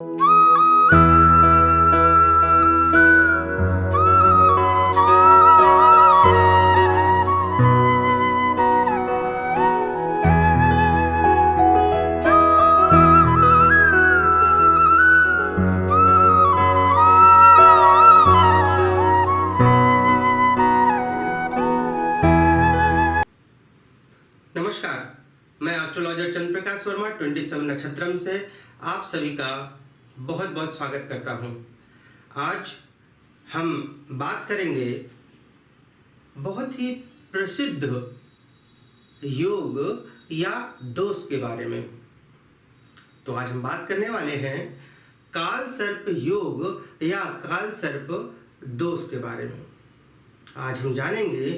नमस्कार, मैं एस्ट्रोलॉजर चंद्र प्रकाश वर्मा 27 नक्षत्रम से आप सभी का बहुत बहुत स्वागत करता हूं। आज हम बात करेंगे बहुत ही प्रसिद्ध योग या दोष के बारे में। तो आज हम बात करने वाले हैं काल सर्प योग या काल सर्प दोष के बारे में। आज हम जानेंगे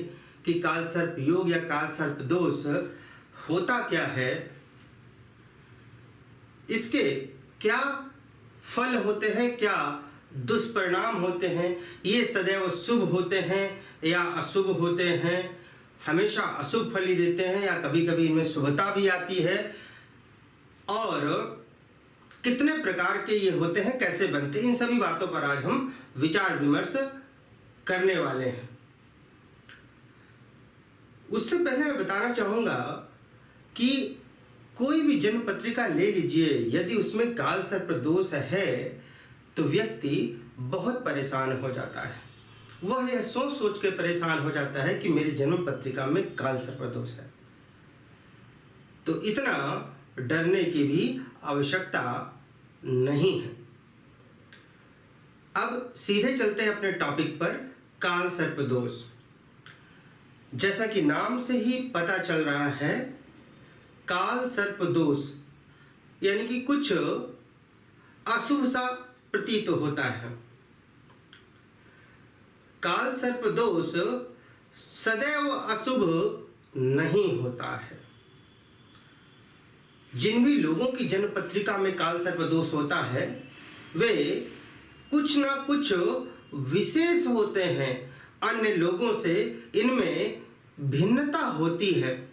कि काल सर्प योग या काल सर्प दोष होता क्या है, इसके क्या फल होते हैं, क्या दुष्परिणाम होते हैं, ये सदैव शुभ होते हैं या अशुभ होते हैं, हमेशा अशुभ फल ही देते हैं या कभी कभी इनमें शुभता भी आती है, और कितने प्रकार के ये होते हैं, कैसे बनते हैं, इन सभी बातों पर आज हम विचार विमर्श करने वाले हैं। उससे पहले मैं बताना चाहूंगा कि कोई भी जन्म पत्रिका ले लीजिए, यदि उसमें काल सर्प दोष है तो व्यक्ति बहुत परेशान हो जाता है। वह यह सोच सोच के परेशान हो जाता है कि मेरी जन्म पत्रिका में काल सर्प दोष है। तो इतना डरने की भी आवश्यकता नहीं है। अब सीधे चलते हैं अपने टॉपिक पर, काल सर्प दोष। जैसा कि नाम से ही पता चल रहा है, काल सर्प दोष यानी कि कुछ अशुभ सा प्रतीत होता है। काल सर्प दोष सदैव अशुभ नहीं होता है। जिन भी लोगों की जन्म पत्रिका में काल सर्प दोष होता है, वे कुछ ना कुछ विशेष होते हैं। अन्य लोगों से इनमें भिन्नता होती है,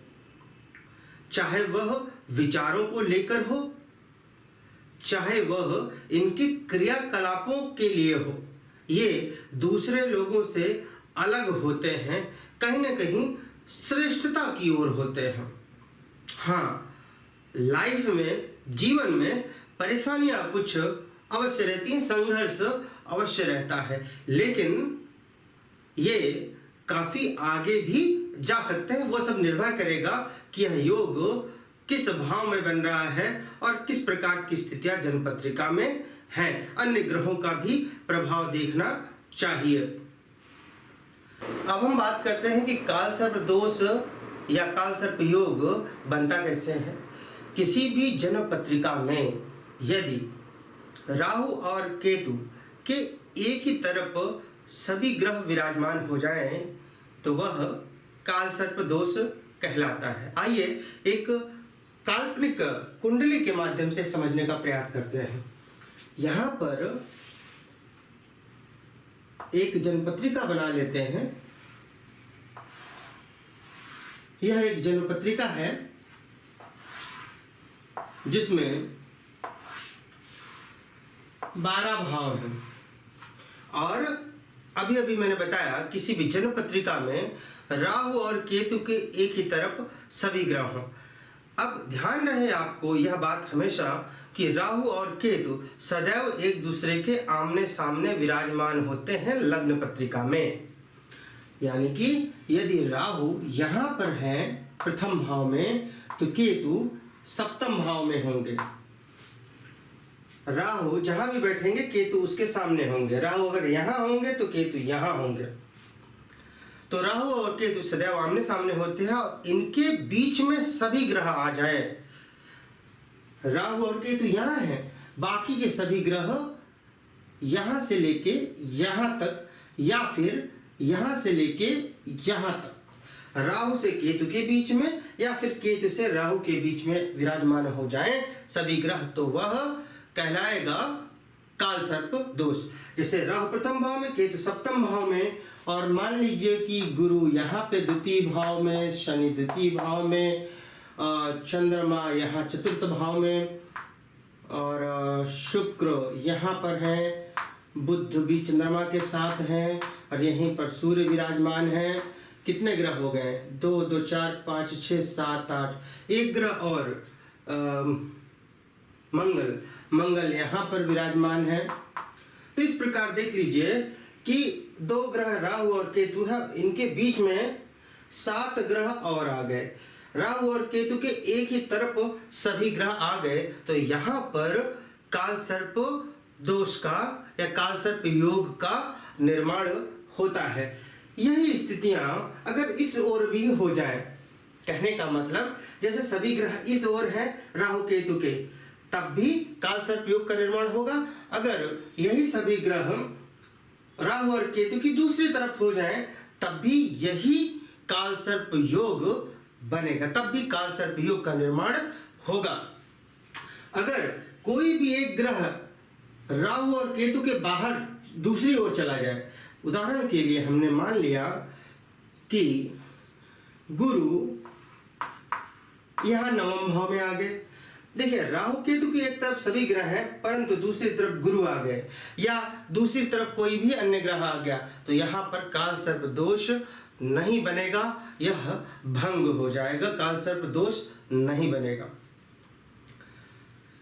चाहे वह विचारों को लेकर हो, चाहे वह इनके क्रियाकलापों के लिए हो। ये दूसरे लोगों से अलग होते हैं, कहीं ना कहीं श्रेष्ठता की ओर होते हैं। हाँ, लाइफ में, जीवन में परेशानियां कुछ अवश्य रहती हैं, संघर्ष अवश्य रहता है, लेकिन ये काफी आगे भी जा सकते हैं। वो सब निर्भर करेगा कि यह योग किस भाव में बन रहा है और किस प्रकार की स्थितियां जन्म पत्रिका में हैं। अन्य ग्रहों का भी प्रभाव देखना चाहिए। अब हम बात करते हैं कि काल सर्प दोष या काल सर्प योग बनता कैसे है। किसी भी जन्म पत्रिका में यदि राहु और केतु के एक ही तरफ सभी ग्रह विराजमान हो जाएं तो वह काल सर्प दोष कहलाता है। आइए एक काल्पनिक कुंडली के माध्यम से समझने का प्रयास करते हैं। यहां पर एक जन्म पत्रिका बना लेते हैं। यह एक जन्म पत्रिका है जिसमें 12 भाव हैं, और अभी अभी मैंने बताया किसी भी जन्म पत्रिका में राहु और केतु के एक ही तरफ सभी ग्रह हों। अब ध्यान रहे आपको यह बात हमेशा कि राहु और केतु सदैव एक दूसरे के आमने सामने विराजमान होते हैं लग्न पत्रिका में। यानी कि यदि राहु यहाँ पर है प्रथम भाव में तो केतु सप्तम भाव में होंगे। राहु जहां भी बैठेंगे केतु उसके सामने होंगे। राहु अगर यहां होंगे तो केतु यहां होंगे। तो राहु और केतु सदैव आमने सामने होते हैं, और इनके बीच में सभी ग्रह आ जाए। राहु और केतु यहां हैं, बाकी के सभी ग्रह यहां से लेके यहां तक या फिर यहां से लेके यहां तक राहु से केतु के बीच में या फिर केतु से राहु के बीच में विराजमान हो जाएं सभी ग्रह, तो वह कहलाएगा काल सर्प दोष। जैसे राहु प्रथम भाव में, केतु सप्तम भाव में, और मान लीजिए कि गुरु यहाँ पे द्वितीय भाव में, शनि द्वितीय भाव में, चंद्रमा यहाँ चतुर्थ भाव में, और शुक्र यहाँ पर है, बुध भी चंद्रमा के साथ हैं और यहीं पर सूर्य विराजमान है। कितने ग्रह हो गए? 2 2 4 5 6 7 8, एक ग्रह और मंगल यहाँ पर विराजमान है। तो इस प्रकार देख लीजिए कि 2 ग्रह राहु और केतु है, इनके बीच में 7 ग्रह और आ गए। राहु और केतु के एक ही तरफ सभी ग्रह आ गए, तो यहाँ पर काल सर्प दोष का या काल सर्प योग का निर्माण होता है। यही स्थितियां अगर इस ओर भी हो जाएं, कहने का मतलब जैसे सभी ग्रह इस ओर हैं राहु केतु के, तब भी काल सर्प योग का निर्माण होगा। अगर यही सभी ग्रह राहु और केतु की दूसरी तरफ हो जाएं, तब भी यही काल सर्प योग बनेगा, तब भी काल सर्प योग का निर्माण होगा। अगर कोई भी एक ग्रह राहु और केतु के बाहर दूसरी ओर चला जाए, उदाहरण के लिए हमने मान लिया कि गुरु यहां 9वें भाव में आ गए। देखिए राहु केतु की एक तरफ सभी ग्रह हैं, परंतु दूसरी तरफ गुरु आ गए, या दूसरी तरफ कोई भी अन्य ग्रह आ गया, तो यहां पर काल सर्प दोष नहीं बनेगा, यह भंग हो जाएगा, काल सर्प दोष नहीं बनेगा।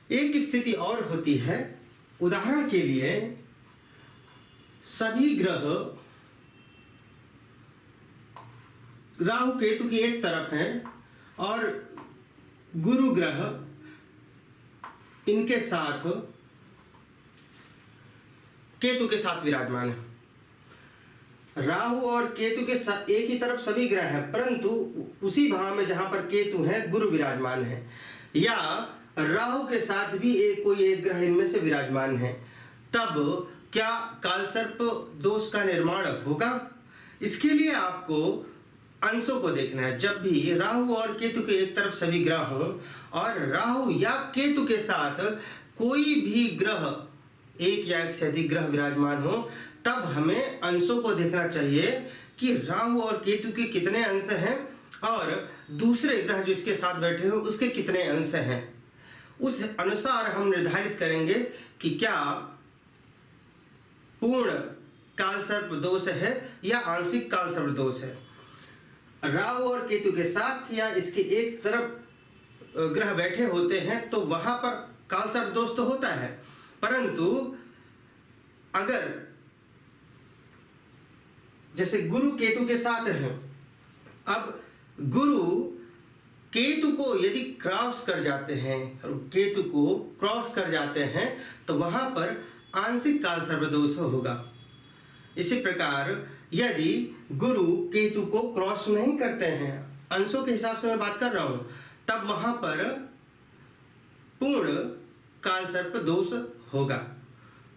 एक स्थिति और होती है, उदाहरण के लिए सभी ग्रह राहु केतु की एक तरफ हैं और गुरु ग्रह इनके साथ केतु के साथ विराजमान है। राहु और केतु के साथ एक ही तरफ सभी ग्रह हैं, परंतु उसी भाव में जहां पर केतु है गुरु विराजमान है, या राहु के साथ भी कोई एक ग्रह इनमें से विराजमान है, तब क्या काल सर्प दोष का निर्माण होगा? इसके लिए आपको अंशों को देखना है। जब भी राहु और केतु के एक तरफ सभी ग्रह हों और राहु या केतु के साथ कोई भी ग्रह, एक या एक से अधिक ग्रह विराजमान हो, तब हमें अंशों को देखना चाहिए कि राहु और केतु के कितने अंश हैं और दूसरे ग्रह जो इसके साथ बैठे हो उसके कितने अंश हैं। उस अनुसार हम निर्धारित करेंगे कि क्या पूर्ण काल सर्प दोष है या आंशिक काल सर्प दोष है। राहु और केतु के साथ या इसके एक तरफ ग्रह बैठे होते हैं तो वहां पर काल सर्प दोष तो होता है, परंतु अगर जैसे गुरु केतु के साथ है, अब गुरु केतु को यदि क्रॉस कर जाते हैं, केतु को क्रॉस कर जाते हैं, तो वहां पर आंशिक काल सर्प दोष होगा। इसी प्रकार यदि गुरु केतु को क्रॉस नहीं करते हैं, अंशों के हिसाब से मैं बात कर रहा हूं, तब वहां पर पूर्ण काल सर्प दोष होगा।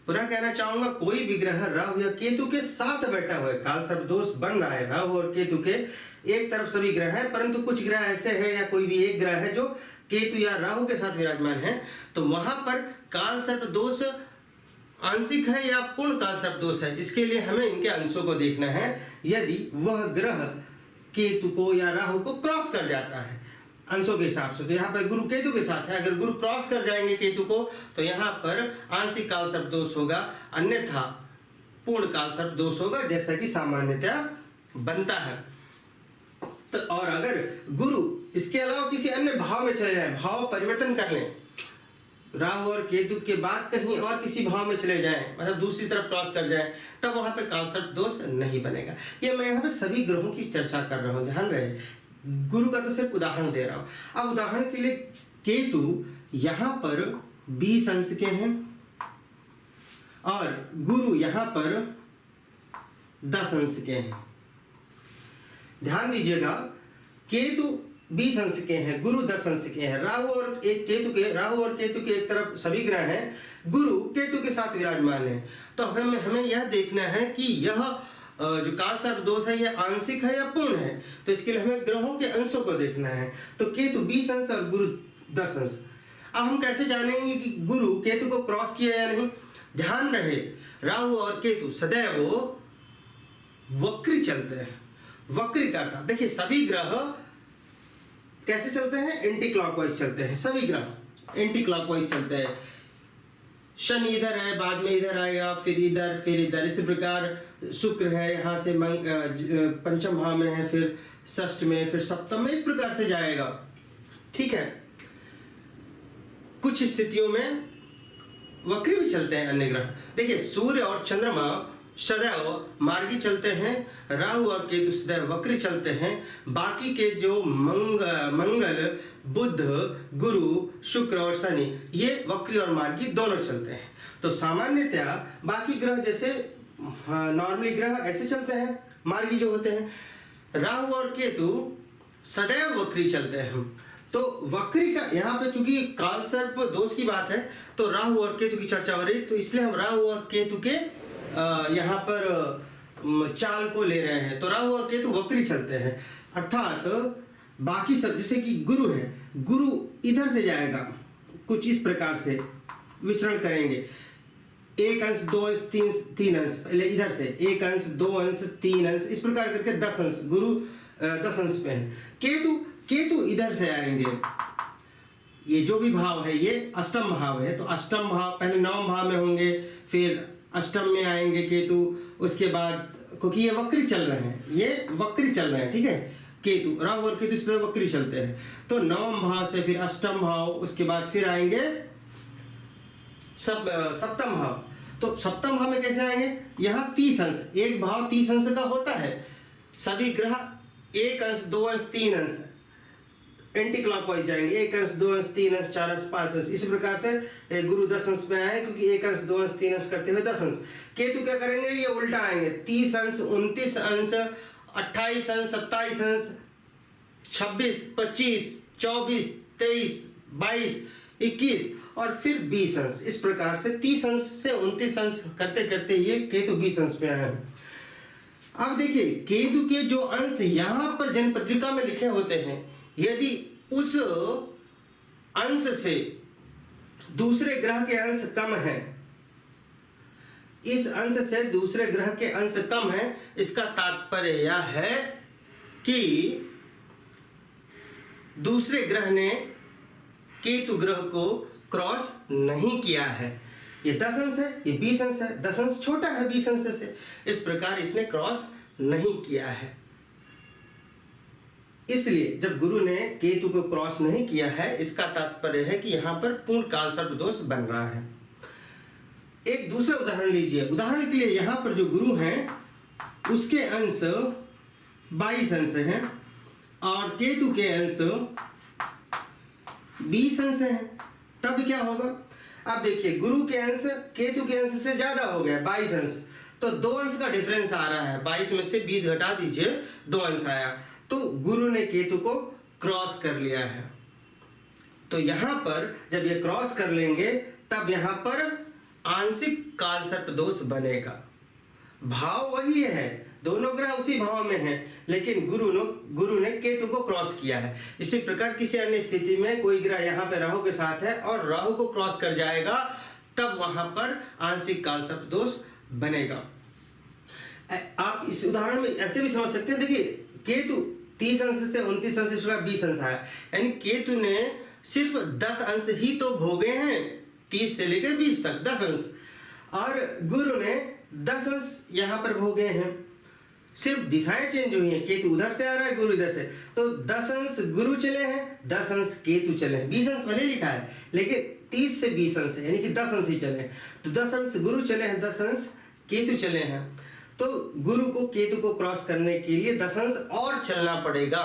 पुनः कहना चाहूंगा, कोई भी ग्रह राहु या केतु के साथ बैठा हुआ है, काल सर्प दोष बन रहा है। राहु और केतु के एक तरफ सभी ग्रह हैं, परंतु कुछ ग्रह ऐसे हैं या कोई भी एक ग्रह है जो केतु या राहु के साथ विराजमान है, तो वहां पर काल सर्प दोष आंशिक है या पूर्ण काल सर्प दोष है। इसके लिए हमें इनके अंशों को देखना है। यदि वह ग्रह केतु को या राहु को क्रॉस कर जाता है अंशों के हिसाब से, तो यहाँ पर गुरु केतु के साथ है, अगर गुरु क्रॉस कर जाएंगे केतु को, तो यहाँ पर आंशिक काल सर्प दोष होगा, अन्यथा पूर्ण काल सर्प दोष होगा, जैसा कि सामान्यतया बनता है। तो और अगर गुरु इसके अलावा किसी अन्य भाव में चले जाए, भाव परिवर्तन कर लें, राहु और केतु के बाद कहीं और किसी भाव में चले जाएं, मतलब दूसरी तरफ क्रॉस कर जाएं, तब वहां पे काल सर्प दोष नहीं बनेगा। ये मैं यहाँ पे सभी ग्रहों की चर्चा कर रहा हूँ, ध्यान रहे, गुरु का तो सिर्फ उदाहरण दे रहा हूँ। अब उदाहरण के लिए केतु यहाँ पर 20 अंश के हैं और गुरु यहाँ पर 10 अंश के हैं। ध्यान दीजिएगा, केतु 20 अंश के हैं, गुरु 10 अंश के हैं। राहु और केतु के एक तरफ सभी ग्रह हैं, गुरु केतु के साथ विराजमान है। तो हमें यह देखना है कि यह जो काल सर्प दोष है यह आंशिक है या पूर्ण है। तो इसके लिए हमें ग्रहों के अंशों को देखना है। तो केतु 20 अंश और गुरु 10 अंश। अब हम कैसे जानेंगे कि गुरु केतु को क्रॉस किया या नहीं? ध्यान रहे, राहु और केतु सदैव वक्री चलते हैं, वक्री करता। देखिए सभी ग्रह कैसे चलते हैं? एंटी क्लॉकवाइज चलते हैं, सभी ग्रह एंटी क्लॉकवाइज चलते हैं। शनि इधर है, बाद में इधर आएगा, फिर इधर। इसी प्रकार शुक्र है, यहाँ से पंचम भाव में है, फिर षष्ठ में, फिर सप्तम में, इस प्रकार से जाएगा। ठीक है। कुछ स्थितियों में वक्री भी चलते हैं अन्य ग्रह। देखिए, सूर्य और चंद्रमा सदैव मार्गी चलते हैं, राहु और केतु सदैव वक्री चलते हैं। बाकी के जो मंगल, बुध, गुरु, शुक्र और शनि, ये वक्री और मार्गी दोनों चलते हैं। तो सामान्यतया बाकी ग्रह जैसे नॉर्मली ग्रह ऐसे चलते हैं, मार्गी जो होते हैं। राहु और केतु सदैव वक्री चलते हैं। तो वक्री का यहाँ पे चूंकि काल सर्प दोष की बात है, तो राहु और केतु की चर्चा हो रही, तो इसलिए हम राहु और केतु के यहाँ पर चाल को ले रहे हैं। तो राहु और केतु वक्री चलते हैं, अर्थात बाकी सब, जैसे कि गुरु है, गुरु इधर से जाएगा, कुछ इस प्रकार से विचरण करेंगे, 1 अंश 2 अंश 3 अंश, पहले इधर से 1 अंश 2 अंश 3 अंश, इस प्रकार करके 10 अंश, गुरु 10 अंश पे है। केतु इधर से आएंगे, ये जो भी भाव है ये अष्टम भाव है, तो अष्टम भाव पहले नवम भाव में होंगे, फिर अष्टम में आएंगे केतु, उसके बाद, क्योंकि ये वक्री चल रहे हैं, ये वक्री चल रहे हैं, ठीक है। केतु, राहु और केतु इसलिए वक्री चलते हैं। तो नवम भाव से फिर अष्टम भाव, उसके बाद फिर आएंगे सप्तम भाव। तो सप्तम भाव में कैसे आएंगे, यहाँ 30 अंश, एक भाव 30 अंश का होता है। सभी ग्रह 1 अंश 2 अंश 3 अंश एंटी क्लॉकवाइज जाएंगे, 1 अंश 2 अंश 3 अंश 4 अंश 5 अंश, इसी प्रकार से गुरु 10 अंश में आए, क्योंकि 1 अंश 2 अंश 3 अंश करते हुए 10 अंश। केतु क्या करेंगे, ये उल्टा आएंगे, 30 अंश 29 अंश 28 अंश 27 अंश 26 25 24 23 22 21 और फिर 20 अंश। इस प्रकार से 30 अंश से 29 अंश करते करते ये केतु 20 अंश पे आए। अब देखिए, केतु के जो अंश यहाँ पर जन्मपत्रिका में लिखे होते हैं, यदि उस अंश से दूसरे ग्रह के अंश कम है, इस अंश से दूसरे ग्रह के अंश कम है, इसका तात्पर्य यह है कि दूसरे ग्रह ने केतु ग्रह को क्रॉस नहीं किया है। ये 10 अंश है, ये 20 अंश है, 10 अंश छोटा है 20 अंश से, इस प्रकार इसने क्रॉस नहीं किया है। इसलिए जब गुरु ने केतु को क्रॉस नहीं किया है, इसका तात्पर्य है कि यहां पर पूर्ण काल सर्प दोष बन रहा है। एक दूसरा उदाहरण लीजिए। उदाहरण के लिए यहां पर जो गुरु हैं उसके अंश 22 अंश हैं और केतु के अंश 20 अंश हैं। तब क्या होगा, अब देखिए, गुरु के अंश केतु के अंश से ज्यादा हो गया 22 अंश, तो 2 अंश का डिफरेंस आ रहा है। 22 में से 20 घटा दीजिए, 2 अंश आया, तो गुरु ने केतु को क्रॉस कर लिया है। तो यहां पर जब ये क्रॉस कर लेंगे, तब यहां पर आंशिक काल सर्प दोष बनेगा। भाव वही है, दोनों ग्रह उसी भाव में हैं, लेकिन गुरु ने केतु को क्रॉस किया है। इसी प्रकार किसी अन्य स्थिति में कोई ग्रह यहाँ पे राहु के साथ है और राहु को क्रॉस कर जाएगा, तब वहां पर आंशिक काल सर्प दोष बनेगा। आप इस उदाहरण में ऐसे भी समझ सकते हैं। देखिए, केतु 30 अंश से 29 अंश 20 अंश आया, यानी केतु ने सिर्फ 10 अंश ही तो भोगे हैं, 30 से लेकर 20 तक 10 अंश, और गुरु ने 10 अंश यहाँ पर भोगे हैं। सिर्फ दिशाएं चेंज हुई हैं, केतु उधर से आ रहा है, गुरु इधर से, तो 10 अंश गुरु चले हैं, 10 अंश केतु चले हैं। 20 अंश भले लिखा है, लेकिन 30 से 20 अंश है, यानी कि 10 अंश ही चले हैं। तो 10 अंश गुरु चले हैं, 10 अंश केतु चले हैं। तो गुरु को केतु को क्रॉस करने के लिए 10 अंश और चलना पड़ेगा,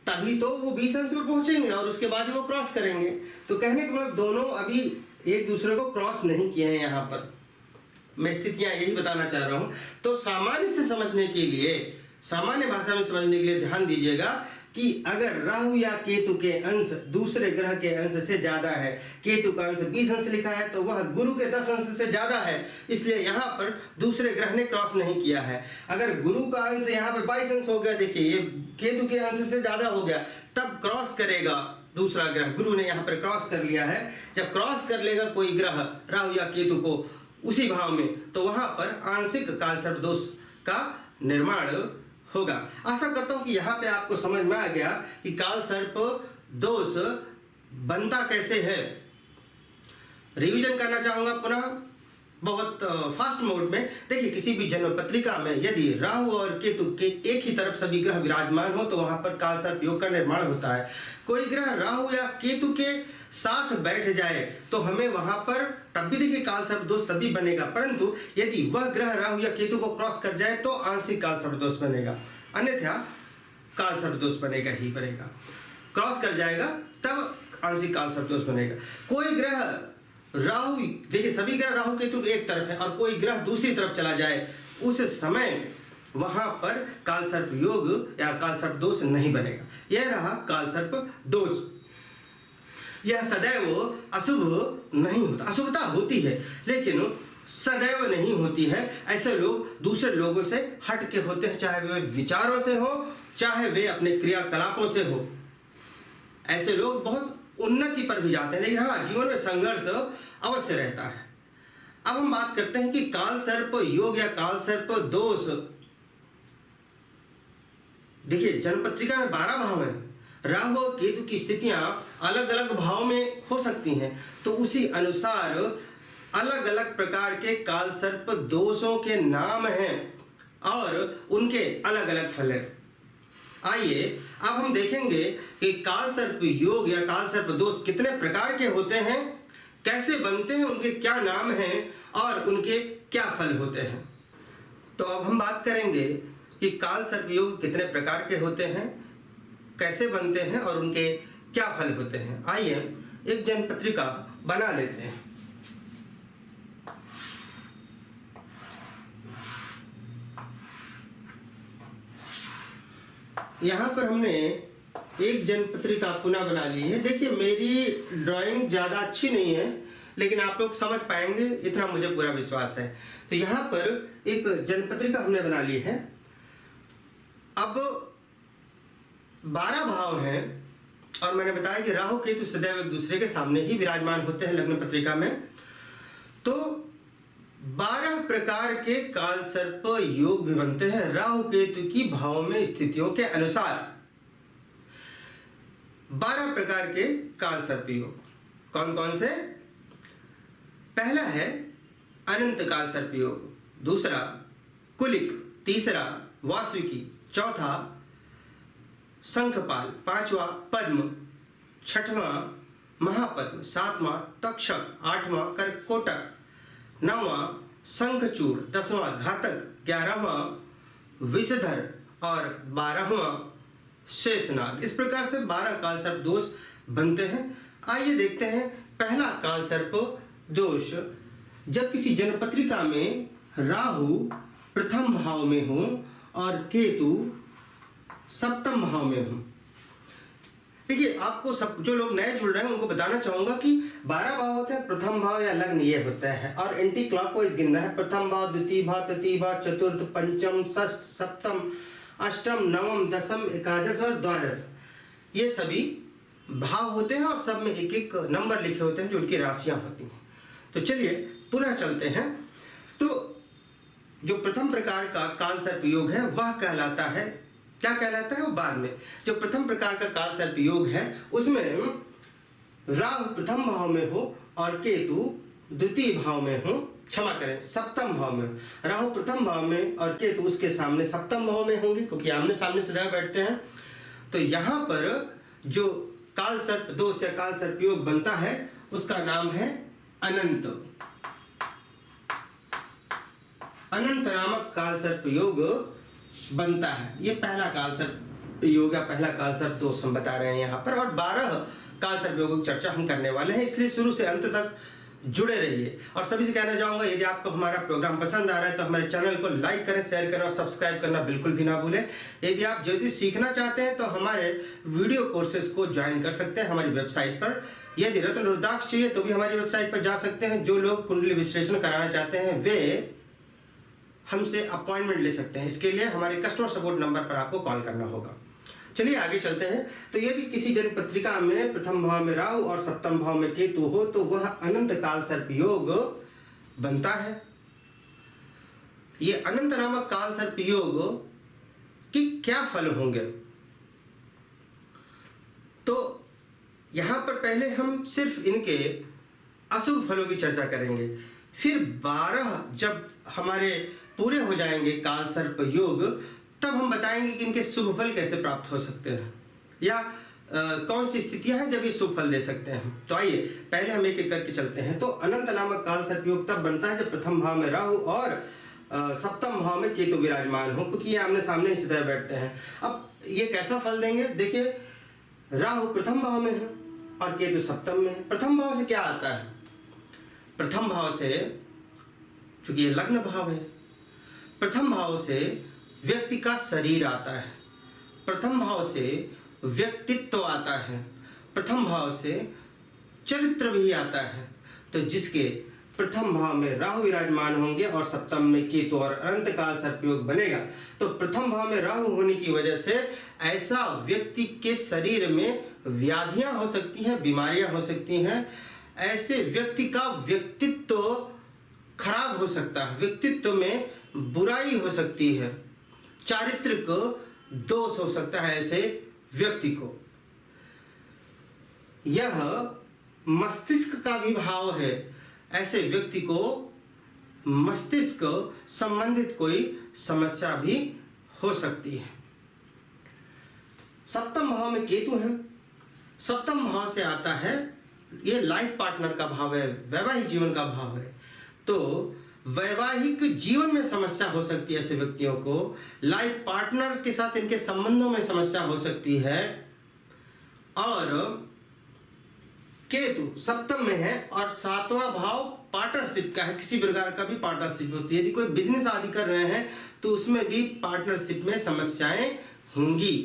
तभी तो वो 20 अंश पर पहुंचेंगे और उसके बाद वो क्रॉस करेंगे। तो कहने का मतलब दोनों अभी एक दूसरे को क्रॉस नहीं किए हैं। यहाँ पर मैं स्थितियां यही बताना चाह रहा हूं। तो सामान्य से समझने के लिए, सामान्य भाषा में समझने के लिए ध्यान दीजिएगा कि अगर राहु या केतु के अंश दूसरे ग्रह के अंश से ज्यादा है, केतु का अंश 20 अंश लिखा है, तो वह गुरु के 10 अंश से ज्यादा है, इसलिए यहाँ पर दूसरे ग्रह ने क्रॉस नहीं किया है। अगर गुरु का अंश यहाँ पे 22 अंश हो गया, देखिए ये केतु के अंश से ज्यादा हो गया, तब क्रॉस करेगा दूसरा ग्रह। गुरु ने यहाँ पर क्रॉस कर लिया है। जब क्रॉस कर लेगा कोई ग्रह राहु या केतु को उसी भाव में, तो वहां पर आंशिक काल सर्प दोष का निर्माण होगा। आशा करता हूं कि यहाँ पे आपको समझ में आ गया कि काल सर्प दोष बनता कैसे है। रिवीजन करना चाहूंगा पुनः बहुत फास्ट मोड में। देखिए, किसी भी जन्म पत्रिका में यदि राहु और केतु के एक ही तरफ सभी ग्रह विराजमान हो तो वहां पर काल सर्प योग का निर्माण होता है। कोई ग्रह राहु या केतु के साथ बैठ जाए तो हमें वहां पर तब भी देखिए काल सर्प दोष तभी बनेगा, परंतु यदि वह ग्रह राहु या केतु को क्रॉस कर जाए तो आंशिक काल सर्प दोष बनेगा, अन्यथा काल सर्प दोष बनेगा ही बनेगा। क्रॉस कर जाएगा तब आंशिक काल सर्प दोष बनेगा। कोई ग्रह राहु, देखिए सभी ग्रह राहु केतु एक तरफ है और कोई ग्रह दूसरी तरफ चला जाए उस समय वहां पर काल सर्प योग या काल सर्प दोष नहीं बनेगा। यह रहा काल सर्प दोष। यह सदैव अशुभ नहीं होता, अशुभता होती है लेकिन सदैव नहीं होती है। ऐसे लोग दूसरे लोगों से हट के होते हैं, चाहे वे विचारों से हो चाहे वे अपने क्रियाकलापों से हो। ऐसे लोग बहुत उन्नति पर भी जाते हैं, लेकिन हाँ, जीवन में संघर्ष अवश्य रहता है। अब हम बात करते हैं कि काल सर्प योग या काल सर्प दोष। देखिए, जन्म पत्रिका में 12 भाव हैं, राहु और केतु की स्थितियां अलग अलग भाव में हो सकती हैं, तो उसी अनुसार अलग अलग प्रकार के काल सर्प दोषों के नाम हैं और उनके अलग अलग फल हैं। आइए अब हम देखेंगे कि काल सर्प योग या काल सर्प दोष कितने प्रकार के होते हैं, कैसे बनते हैं, उनके क्या नाम हैं और उनके क्या फल होते हैं। तो अब हम बात करेंगे कि काल सर्प योग कितने प्रकार के होते हैं, कैसे बनते हैं और उनके क्या फल होते हैं। आइए एक जन्म पत्रिका बना लेते हैं। यहाँ पर हमने एक जन्म पत्रिका पुनः बना ली है। देखिए, मेरी ड्राइंग ज़्यादा अच्छी नहीं है लेकिन आप लोग समझ पाएंगे, इतना मुझे पूरा विश्वास है। तो यहाँ पर एक जन्म पत्रिका हमने बना ली है। अब 12 भाव हैं और मैंने बताया कि राहु केतु सदैव एक दूसरे के सामने ही विराजमान होते हैं लग्न पत्रिका में। तो 12 प्रकार के काल सर्प योग भी बनते हैं राहु केतु की भाव में स्थितियों के अनुसार। 12 प्रकार के काल सर्प योग कौन कौन से? पहला है अनंत काल सर्प योग, दूसरा कुलिक, तीसरा वासुकी, चौथा शंखपाल, पांचवा पद्म, छठवां महापद्म, सातवां तक्षक, आठवां करकोटक, नौवां शंखचूड़, 10वां घातक, 11वां विषधर और 12वां शेषनाग। इस प्रकार से 12 काल सर्प दोष बनते हैं। आइए देखते हैं पहला काल सर्प दोष। जब किसी जन्म पत्रिका में राहु प्रथम भाव में हो और केतु सप्तम भाव में हो। देखिए, आपको सब जो लोग नए जुड़ रहे हैं उनको बताना चाहूंगा कि 12 भाव होते हैं, प्रथम भाव या लग्न ये होता है और एंटी क्लॉकवाइज गिनना है। प्रथम भाव, द्वितीय भाव, तृतीय भाव, चतुर्थ, पंचम, षष्ठ, सप्तम, अष्टम, नवम, दशम, एकादश और द्वादश, ये सभी भाव होते हैं और सब में एक एक नंबर लिखे होते हैं जो उनकी राशियां होती हैं। तो चलिए पुनः चलते हैं। तो जो प्रथम प्रकार का काल सर्प योग है वह कहलाता है, क्या कहलाता है वो बाद में। जो प्रथम प्रकार का काल सर्प योग है उसमें राहु प्रथम भाव में हो और केतु द्वितीय भाव में हो, क्षमा करें सप्तम भाव में। राहु प्रथम भाव में और केतु उसके सामने सप्तम भाव में होंगे क्योंकि आमने सामने सदैव बैठते हैं। तो यहाँ पर जो काल सर्प दोष या काल सर्प योग बनता है उसका नाम है अनंत। अनंत नामक काल सर्प योग बनता है। ये पहला काल सर्प योग या पहला काल सर्प दोष हम बता रहे हैं यहाँ पर, और 12 काल सर्प योगों की चर्चा हम करने वाले हैं, इसलिए शुरू से अंत तक जुड़े रहिए। और सभी से कहना चाहूंगा, यदि आपको हमारा प्रोग्राम पसंद आ रहा है तो हमारे चैनल को लाइक करें, शेयर करें और सब्सक्राइब करना बिल्कुल भी ना भूलें। यदि आप ज्योतिष सीखना चाहते हैं तो हमारे वीडियो कोर्सेज को ज्वाइन कर सकते हैं हमारी वेबसाइट पर। यदि रत्न रुद्राक्ष चाहिए तो भी हमारी वेबसाइट पर जा सकते हैं। जो लोग कुंडली विश्लेषण कराना चाहते हैं वे हमसे अपॉइंटमेंट ले सकते हैं। इसके लिए हमारे कस्टमर सपोर्ट नंबर पर आपको कॉल करना होगा। चलिए आगे चलते हैं। तो यदि किसी जन्म पत्रिका में प्रथम भाव में राहु और सप्तम भाव में केतु हो तो वह अनंत काल सर्प योग बनता है। ये अनंत नामक काल सर्प योग के क्या फल होंगे? तो यहां पर पहले हम सिर्फ इनके अशुभ फलों की चर्चा करेंगे। फिर 12 जब हमारे पूरे हो जाएंगे काल सर्प योग, तब हम बताएंगे कि इनके शुभ फल कैसे प्राप्त हो सकते हैं, या कौन सी स्थितियां हैं जब ये शुभ फल दे सकते हैं। तो आइए पहले हम एक एक करके चलते हैं। तो अनंत नामक काल सर्प योग तब बनता है जब प्रथम भाव में राहु और सप्तम भाव में केतु विराजमान हो, क्योंकि ये आमने सामने इसी तरह बैठते हैं। अब ये कैसा फल देंगे, देखिए राहु प्रथम भाव में है और केतु सप्तम में है। प्रथम भाव से क्या आता है, प्रथम भाव से, चूंकि ये लग्न भाव है, प्रथम भाव से व्यक्ति का शरीर आता है, प्रथम भाव से व्यक्तित्व आता है, प्रथम भाव से चरित्र भी आता है। तो जिसके प्रथम भाव में राहु विराजमान होंगे और सप्तम में केतु और अनंत काल सर्प योग बनेगा, तो प्रथम भाव में राहु होने की वजह से ऐसा व्यक्ति के शरीर में व्याधियां हो सकती हैं, बीमारियां हो सकती हैं, ऐसे व्यक्ति का व्यक्तित्व खराब हो सकता है, व्यक्तित्व में बुराई हो सकती है, चारित्रिक दोष हो सकता है ऐसे व्यक्ति को। यह मस्तिष्क का भी भाव है, ऐसे व्यक्ति को मस्तिष्क संबंधित कोई समस्या भी हो सकती है। सप्तम भाव में केतु है, सप्तम भाव से आता है, ये लाइफ पार्टनर का भाव है, वैवाहिक जीवन का भाव है। तो वैवाहिक जीवन में समस्या हो सकती है ऐसे व्यक्तियों को, लाइफ पार्टनर के साथ इनके संबंधों में समस्या हो सकती है। और केतु सप्तम में है और सातवां भाव पार्टनरशिप का है, किसी प्रकार का भी पार्टनरशिप होती है। यदि कोई बिजनेस आदि कर रहे हैं तो उसमें भी पार्टनरशिप में समस्याएं होंगी।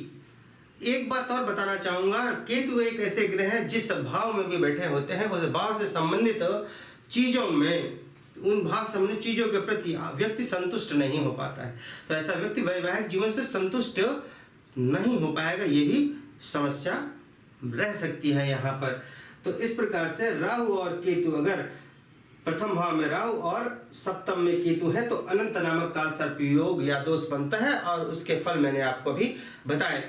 एक बात और बताना चाहूंगा, केतु एक ऐसे ग्रह हैं जिस भाव में भी बैठे होते हैं उस भाव से संबंधित चीजों में, उन भाव संबंधित चीजों के प्रति व्यक्ति संतुष्ट नहीं हो पाता है। तो ऐसा व्यक्ति वैवाहिक जीवन से संतुष्ट नहीं हो पाएगा, ये भी समस्या रह सकती है यहाँ पर। तो इस प्रकार से राहु और केतु, अगर प्रथम भाव में राहु और सप्तम में केतु है तो अनंत नामक काल सर्प योग या दोष बनता है, और उसके फल मैंने आपको भी बताए।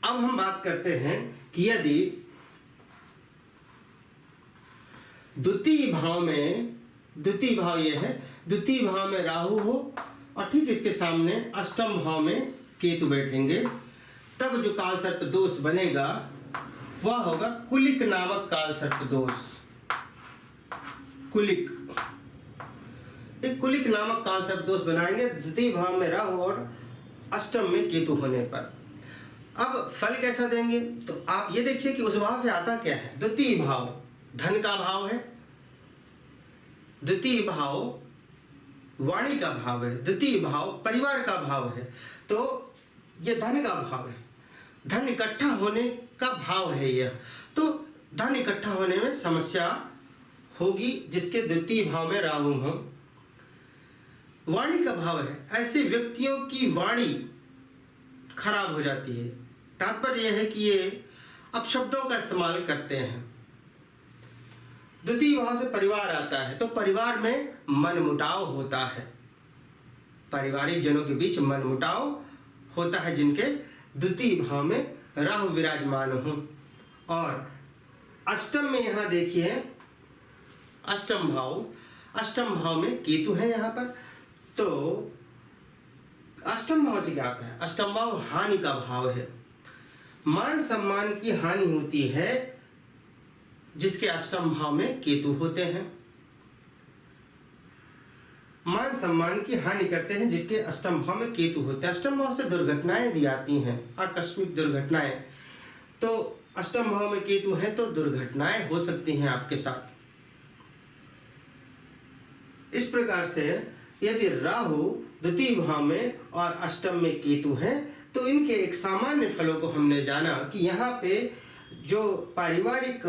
अब हम बात करते हैं कि यदि द्वितीय भाव में, द्वितीय भाव ये है, द्वितीय भाव में राहु हो और ठीक इसके सामने अष्टम भाव में केतु बैठेंगे, तब जो काल सर्प दोष बनेगा वह होगा कुलिक नामक काल सर्प दोष। कुलिक, एक कुलिक नामक काल सर्प दोष बनाएंगे द्वितीय भाव में राहु और अष्टम में केतु होने पर। अब फल कैसा देंगे, तो आप ये देखिए कि उस भाव से आता क्या है। द्वितीय भाव धन का भाव है, द्वितीय भाव वाणी का भाव है, द्वितीय भाव परिवार का भाव है। तो ये धन का भाव है, धन इकट्ठा होने का भाव है यह। तो धन इकट्ठा होने में समस्या होगी जिसके द्वितीय भाव में राहु हो। वाणी का भाव है, ऐसे व्यक्तियों की वाणी खराब हो जाती है। तात्पर्य यह है कि ये अपशब्दों का इस्तेमाल करते हैं। द्वितीय भाव से परिवार आता है, तो परिवार में मनमुटाव होता है, पारिवारिक जनों के बीच मनमुटाव होता है जिनके द्वितीय भाव में राहु विराजमान हो। और अष्टम में यहां देखिए अष्टम भाव में केतु है यहां पर। तो अष्टम भाव से क्या आता है, अष्टम भाव हानि का भाव है, मान सम्मान की हानि होती है जिसके अष्टम भाव में केतु होते हैं। मान सम्मान की हानि करते हैं जिसके अष्टम भाव में केतु होते हैं। अष्टम भाव से दुर्घटनाएं भी आती हैं, आकस्मिक दुर्घटनाएं। तो अष्टम भाव में केतु है तो दुर्घटनाएं हो सकती हैं आपके साथ। इस प्रकार से यदि राहु द्वितीय भाव में और अष्टम में केतु है तो इनके एक सामान्य फलों को हमने जाना कि यहाँ पे जो पारिवारिक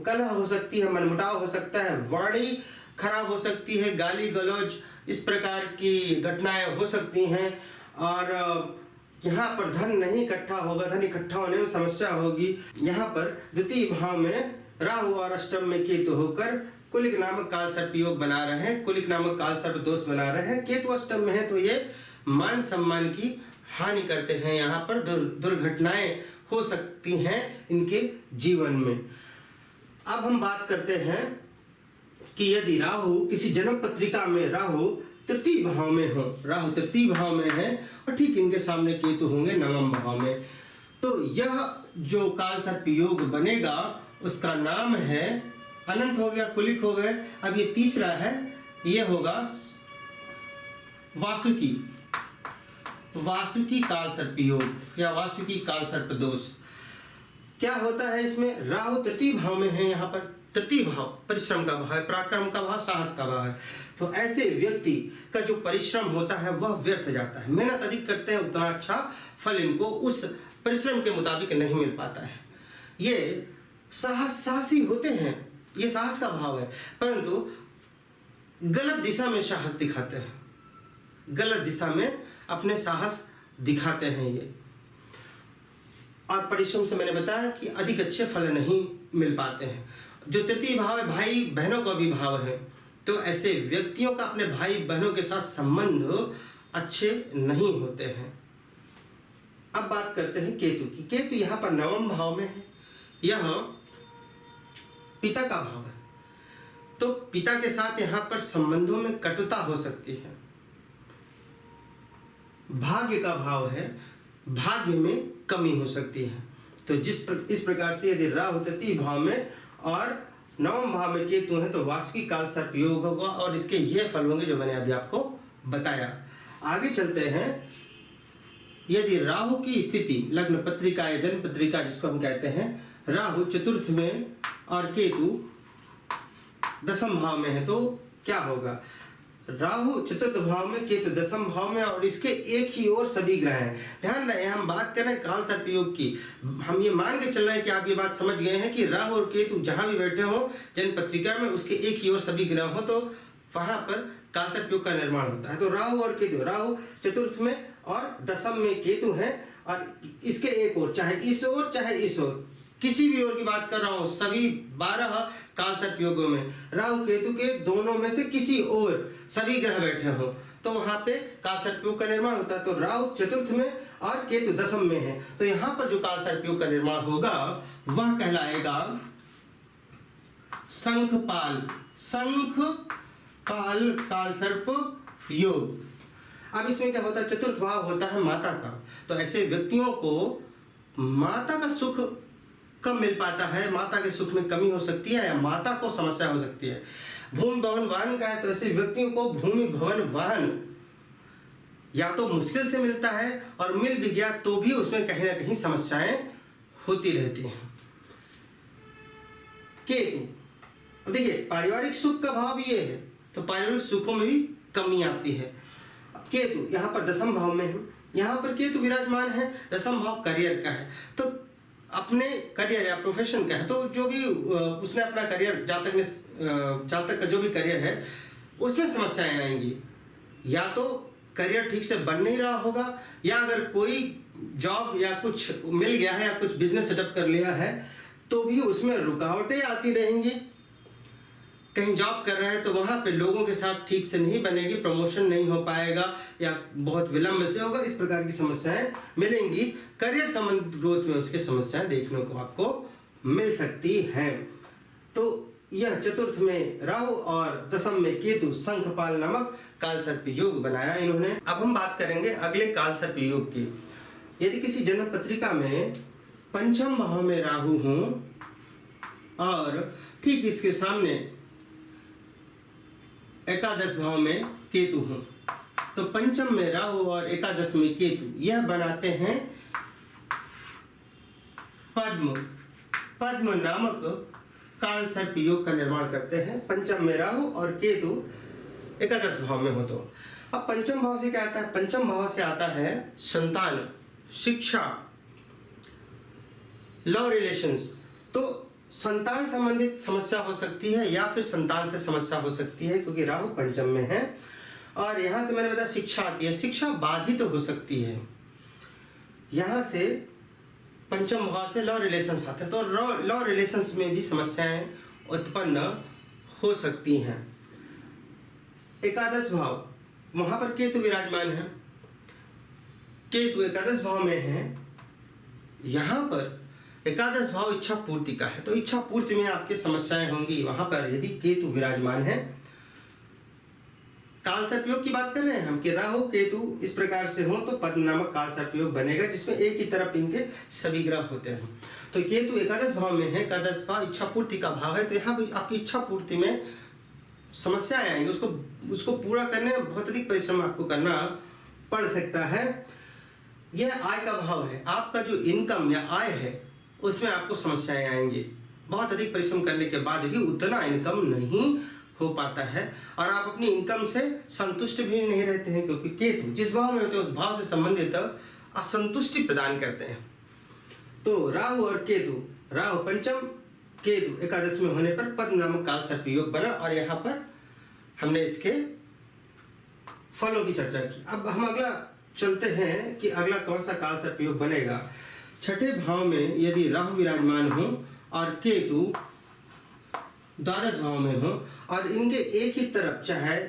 कलह हो सकती है, मनमुटाव हो सकता है, वाणी खराब हो सकती है, गाली गलौज इस प्रकार की घटनाएं हो सकती हैं। और यहाँ पर धन नहीं इकट्ठा होगा, धन इकट्ठा होने में समस्या होगी। यहाँ पर द्वितीय भाव में राहु और अष्टम में केतु होकर कुलिक नामक काल सर्प योग बना रहे हैं, कुलिक नामक काल सर्प दोष बना रहे हैं। केतु अष्टम में है तो ये मान सम्मान की हानि करते हैं, यहाँ पर दुर्घटनाएं हो सकती हैं इनके जीवन में। अब हम बात करते हैं कि यदि राहु किसी जन्म पत्रिका में राहु तृतीय भाव में हो, राहु तृतीय भाव में है और ठीक इनके सामने केतु होंगे नवम भाव में, तो यह जो काल सर्प योग बनेगा उसका नाम है, अनंत हो गया, कुलिक हो गए, अब ये तीसरा है, ये होगा वासुकी, वासुकी काल सर्प योग या वासुकी काल सर्प दोष। क्या होता है इसमें? राहु तृतीय भाव में है, यहाँ पर तृतीय भाव परिश्रम का भाव है, पराक्रम का भाव, साहस का भाव है। तो ऐसे व्यक्ति का जो परिश्रम होता है वह व्यर्थ जाता है। मेहनत अधिक करते हैं उतना अच्छा फल इनको उस परिश्रम के मुताबिक नहीं मिल पाता है। ये साहसी होते हैं, ये साहस का भाव है, परंतु गलत दिशा में साहस दिखाते हैं, गलत दिशा में अपने साहस दिखाते हैं ये। और परिश्रम से मैंने बताया कि अधिक अच्छे फल नहीं मिल पाते हैं। जो तृतीय भाव है, भाई बहनों का भी भाव है, तो ऐसे व्यक्तियों का अपने भाई बहनों के साथ संबंध अच्छे नहीं होते हैं। अब बात करते हैं केतु की। केतु यहाँ पर नवम भाव में है, यह पिता का भाव है, तो पिता के साथ यहाँ पर संबंधों में कटुता हो सकती है। भाग्य का भाव है, भाग्य में कमी हो सकती है। तो इस प्रकार से यदि राहु तृतीय भाव में और नवम भाव में केतु है तो वासुकी काल सर्प योग होगा और इसके ये फल होंगे जो मैंने अभी आपको बताया। आगे चलते हैं। यदि राहु की स्थिति लग्न पत्रिका या जन्म पत्रिका जिसको हम कहते हैं, राहु चतुर्थ में और केतु दसम भाव में है तो क्या होगा? राहु चतुर्थ भाव में, केतु दसम भाव में और इसके एक ही ओर सभी ग्रह हैं। ध्यान रहे हम बात कर रहे हैं काल सर्प योग की। हम ये मान के चल रहे हैं कि आप ये बात समझ गए हैं कि राहु और केतु जहां भी बैठे हो जन्म पत्रिका में उसके एक ही ओर सभी ग्रह हो तो वहां पर काल सर्प योग का निर्माण होता है। तो राहु और केतु, राहु चतुर्थ में और दसम में केतु है और इसके एक ओर, चाहे इस ओर चाहे इस ओर, किसी भी ओर की बात कर रहा हूं, सभी 12 काल सर्प योगों में राहु केतु के दोनों में से किसी ओर सभी ग्रह बैठे हो तो वहां पे काल सर्प योग का निर्माण होता है। तो राहु चतुर्थ में और केतु दसम में है तो यहां पर जो काल सर्प योग का निर्माण होगा वह कहलाएगा शंखपाल, शंखपाल काल सर्प योग। अब इसमें क्या होता है? चतुर्थ भाव होता है माता का, तो ऐसे व्यक्तियों को माता का सुख कम मिल पाता है, माता के सुख में कमी हो सकती है या माता को समस्या हो सकती है। भूमि भवन वाहन का है तो ऐसे व्यक्तियों को भूमि भवन वाहन या तो मुश्किल से मिलता है और मिल भी गया तो भी उसमें कहीं ना कहीं समस्याएं होती रहती हैं। केतु, देखिए पारिवारिक सुख का भाव ये है तो पारिवारिक सुखों में भी कमी आती है। केतु यहाँ पर दसम भाव में है, यहाँ पर केतु विराजमान है, दसम भाव करियर का है तो अपने करियर या प्रोफेशन का है तो जो भी उसने अपना करियर जातक का जो भी करियर है उसमें समस्याएं आएंगी। या तो करियर ठीक से बन नहीं रहा होगा या अगर कोई जॉब या कुछ मिल गया है या कुछ बिजनेस सेटअप कर लिया है तो भी उसमें रुकावटें आती रहेंगी। कहीं जॉब कर रहे हैं तो वहां पे लोगों के साथ ठीक से नहीं बनेगी, प्रमोशन नहीं हो पाएगा या बहुत विलंब से होगा, इस प्रकार की समस्याएं मिलेंगी। करियर संबंधित ग्रोथ में उसकी समस्याएं देखने को आपको मिल सकती हैं। तो यह चतुर्थ में राहु और दसम में केतु शंखपाल नामक काल सर्प योग बनाया इन्होंने। अब हम बात करेंगे अगले काल सर्प योग की। यदि किसी जन्म पत्रिका में पंचम भाव में राहु हो और ठीक इसके सामने एकादश भाव में केतु हो तो पंचम में राहु और एकादश में केतु यह बनाते हैं पद्म, पद्म नामक काल सर्प योग का निर्माण करते हैं। पंचम में राहु और केतु एकादश भाव में हो तो अब पंचम भाव से क्या आता है? पंचम भाव से आता है संतान, शिक्षा, लव रिलेशंस। तो संतान संबंधित समस्या हो सकती है या फिर संतान से समस्या हो सकती है क्योंकि राहु पंचम में है और यहां से मैंने बताया शिक्षा आती है, शिक्षा बाधित हो सकती है। यहां से पंचम भाव से लव रिलेशंस आते हैं तो लव रिलेशंस में भी समस्याएं उत्पन्न हो सकती हैं। एकादश भाव, वहां पर केतु विराजमान है, केतु एकादश भाव में है, यहां पर एकादश भाव इच्छा पूर्ति का है, तो इच्छा पूर्ति में आपकी समस्याएं होंगी। वहां पर यदि केतु विराजमान है, काल सर्पयोग की बात कर रहे हैं हम कि राहु केतु इस प्रकार से हो तो पद्म नामक काल सर्पयोग बनेगा, जिसमें एक ही तरफ इनके सभी ग्रह होते हैं। तो केतु एकादश भाव में है, एकादश भाव इच्छा पूर्ति का भाव है, तो यहाँ पर आपकी इच्छा पूर्ति में समस्याएं आएंगी। उसको पूरा करने में बहुत अधिक परिश्रम आपको करना पड़ सकता है। यह आय का भाव है, आपका जो इनकम या आय है उसमें आपको समस्याएं आएंगी। बहुत अधिक परिश्रम करने के बाद भी उतना इनकम नहीं हो पाता है और आप अपनी इनकम से संतुष्ट भी नहीं रहते हैं, क्योंकि केतु जिस भाव में होते हैं उस भाव से संबंधित असंतुष्टि प्रदान करते हैं। तो राहु और केतु, राहु पंचम, केतु एकादश में होने पर पद्म नामक काल सर्पयोग बना और यहाँ पर हमने इसके फलों की चर्चा की। अब हम अगला चलते हैं कि अगला कौन सा काल सर्पयोग बनेगा। छठे भाव में यदि राहु विराजमान हो और केतु द्वादश भाव में हो और इनके एक ही तरफ, चाहे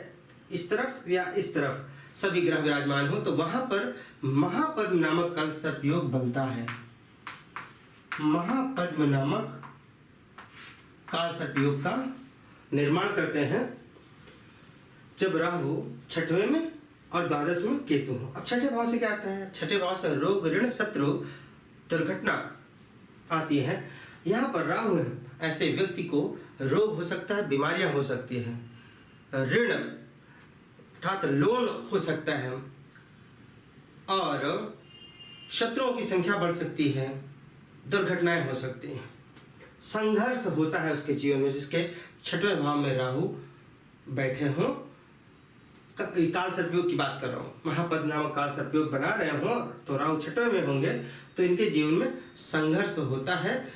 इस तरफ या इस तरफ सभी ग्रह विराजमान हो, तो वहां पर महापद्म नामक काल सर्पयोग बनता है। महापद्म नामक काल सर्पयोग का निर्माण करते हैं जब राहु छठवें में और द्वादश में केतु हो। अब छठे भाव से क्या आता है? छठे भाव से रोग, ऋण, शत्रु, दुर्घटना आती है। यहाँ पर राहु है, ऐसे व्यक्ति को रोग हो सकता है, बीमारियां हो सकती हैं, ऋण अर्थात लोन हो सकता है और शत्रुओं की संख्या बढ़ सकती है, दुर्घटनाएं हो सकती हैं, संघर्ष होता है उसके जीवन में। जिसके छठवें भाव में राहु बैठे हों, काल सर्पयोग की बात कर रहा हूँ, महापद्म नामक काल सर्पयोग बना रहे हो तो राहु छठवें में होंगे तो इनके जीवन में संघर्ष होता है,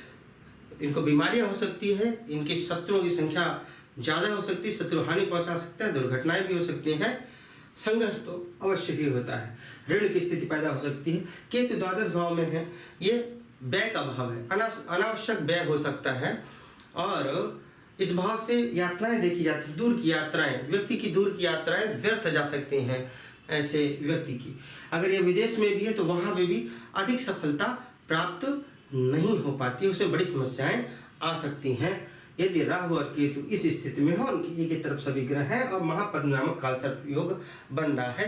इनको बीमारियां हो सकती है, इनके शत्रुओं की संख्या ज्यादा हो सकती है, शत्रु हानि पहुंचा सकता है, दुर्घटनाएं भी हो सकती हैं, संघर्ष तो अवश्य ही होता है, ऋण की स्थिति पैदा हो सकती है। केतु द्वादश भाव में है, ये व्यय का भाव है, अनावश्यक व्यय हो सकता है और इस भाव से यात्राएं देखी जाती हैं, दूर की यात्राएं, व्यक्ति की दूर की यात्राएं व्यर्थ जा सकती हैं ऐसे व्यक्ति की। अगर ये विदेश में भी है तो वहां पे भी अधिक सफलता प्राप्त नहीं हो पाती, उसमें बड़ी समस्याएं आ सकती हैं यदि राहु और केतु इस स्थिति में हो, उनकी एक ही तरफ सभी ग्रह हैं और महापद्म नामक काल सर्पयोग बन रहा है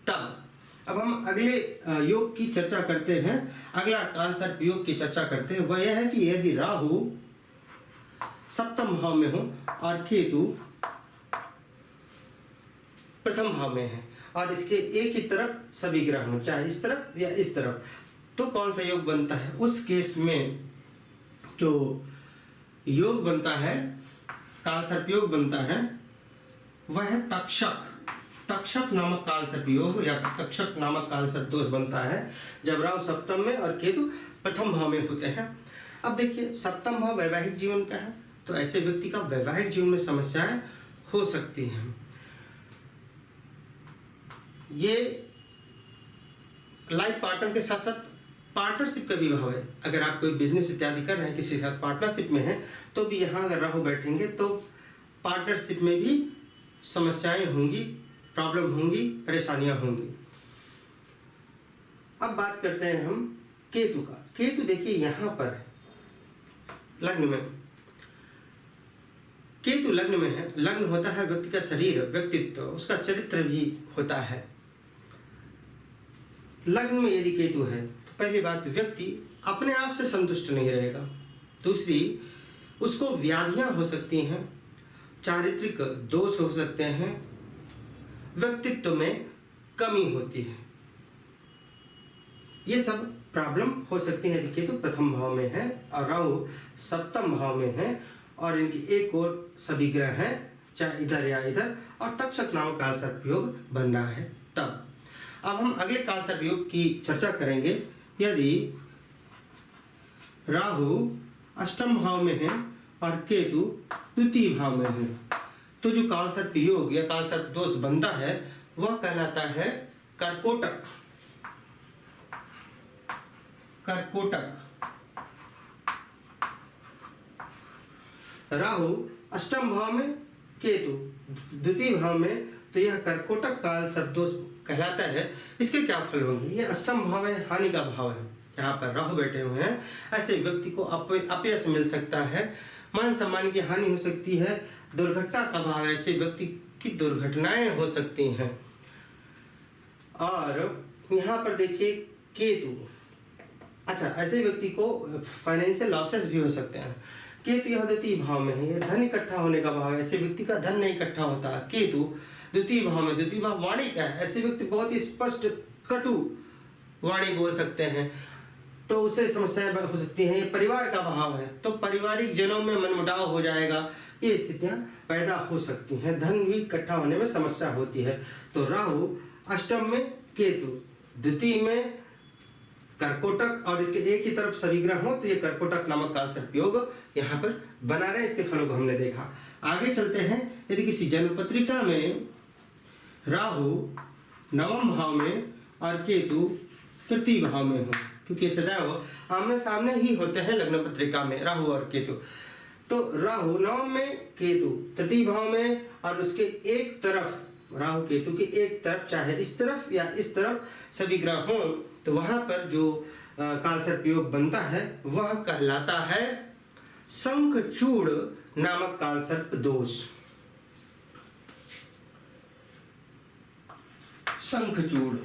तब। अब हम अगले योग की चर्चा करते हैं, अगला काल सर्पयोग की चर्चा करते हैं। वह यह है कि यदि राहु सप्तम भाव में हो और केतु प्रथम भाव में है और इसके एक ही तरफ सभी ग्रह हो, चाहे इस तरफ या इस तरफ, तो कौन सा योग बनता है? उस केस में जो योग बनता है, काल सर्पयोग बनता है, वह है तक्षक नामक काल सर्पयोग या तक्षक नामक काल सर्पदोष बनता है जब राहु सप्तम में और केतु प्रथम भाव में होते हैं। अब देखिए, सप्तम भाव वैवाहिक जीवन का है, तो ऐसे व्यक्ति का वैवाहिक जीवन में समस्याएं हो सकती हैं। ये लाइफ पार्टनर के साथ साथ पार्टनरशिप का भी भाव है। अगर आप कोई बिजनेस इत्यादि कर रहे हैं, किसी के साथ पार्टनरशिप में है, तो भी यहाँ अगर राहु बैठेंगे तो पार्टनरशिप में भी समस्याएं होंगी, प्रॉब्लम होंगी, परेशानियां होंगी। अब बात करते हैं हम केतु का। केतु देखिए यहाँ पर लग्न में, केतु लग्न में है। लग्न होता है व्यक्ति का शरीर, व्यक्तित्व, उसका चरित्र भी होता है। लग्न में यदि केतु है तो पहली बात, व्यक्ति अपने आप से संतुष्ट नहीं रहेगा। दूसरी, उसको व्याधियां हो सकती हैं, चारित्रिक दोष हो सकते हैं, व्यक्तित्व में कमी होती है, ये सब प्रॉब्लम हो सकती है यदि केतु प्रथम भाव में है और राहु सप्तम भाव में है और इनकी एक और सभी ग्रह हैं, चाहे इधर या इधर, और तक्षक नामक काल सर्पयोग बन रहा है तब। अब हम अगले काल सर्पयोग की चर्चा करेंगे। यदि राहु अष्टम भाव में है और केतु द्वितीय भाव में है, तो जो काल सर्पयोग या काल सर्पदोष बनता है वह कहलाता है कर्कोटक। राहु अष्टम भाव में, केतु द्वितीय भाव में, तो यह कर्कोटक काल सर्पदोष कहलाता है। इसके क्या फल होंगे? यह अष्टम भाव है, हानि का भाव है, यहाँ पर राहु बैठे हुए हैं, ऐसे व्यक्ति को अपयश मिल सकता है, मान सम्मान की हानि हो सकती है, दुर्घटना का भाव, ऐसे व्यक्ति की दुर्घटनाएं हो सकती हैं। और यहाँ पर देखिए केतु, अच्छा ऐसे व्यक्ति को फाइनेंशियल लॉसेस भी हो सकते हैं। केतु यह द्वितीय भाव में है, धन इकट्ठा होने का भाव है, ऐसे व्यक्ति का धन नहीं इकट्ठा होता। केतु द्वितीय भाव में, द्वितीय भाव वाणी का है, ऐसे व्यक्ति बहुत ही स्पष्ट कटु वाणी बोल सकते हैं, तो उससे समस्याएं हो सकती हैं। ये परिवार का भाव है, तो पारिवारिक जनों में मनमुटाव हो जाएगा, ये स्थितियां पैदा हो सकती हैं, धन भी इकट्ठा होने में समस्या होती है। तो राहु अष्टम में, केतु द्वितीय में, कर्कोटक और इसके एक ही तरफ सभी ग्रह हो तो ये कर्कोटक नामक काल सर्प योग यहाँ पर बना रहे, इसके फलों को हमने देखा। आगे चलते हैं, यदि किसी जन्म पत्रिका में राहु नवम भाव में और केतु तृतीय भाव में हो, क्योंकि सदैव आमने सामने ही होते हैं लग्न पत्रिका में राहु और केतु, तो राहु नवम में, केतु तृतीय भाव में, और उसके एक तरफ राहु केतु के एक तरफ, चाहे इस तरफ या इस तरफ सभी ग्रह हों, तो वहां पर जो कालसर्प योग बनता है वह कहलाता है शंखचूड़ नामक कालसर्प दोष। शंखचूड़,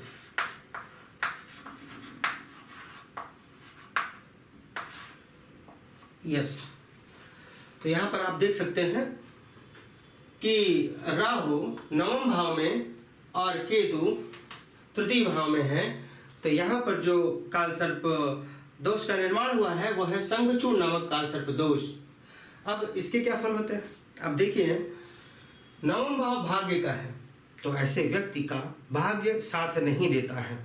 यस, तो यहां पर आप देख सकते हैं कि राहु नवम भाव में और केतु तृतीय भाव में है, तो यहाँ पर जो कालसर्प दोष का निर्माण हुआ है वह है शंखचूड़ नामक कालसर्प दोष। अब इसके क्या फल होते हैं, अब देखिए नवम भाव भाग्य का है, तो ऐसे व्यक्ति का भाग्य साथ नहीं देता है।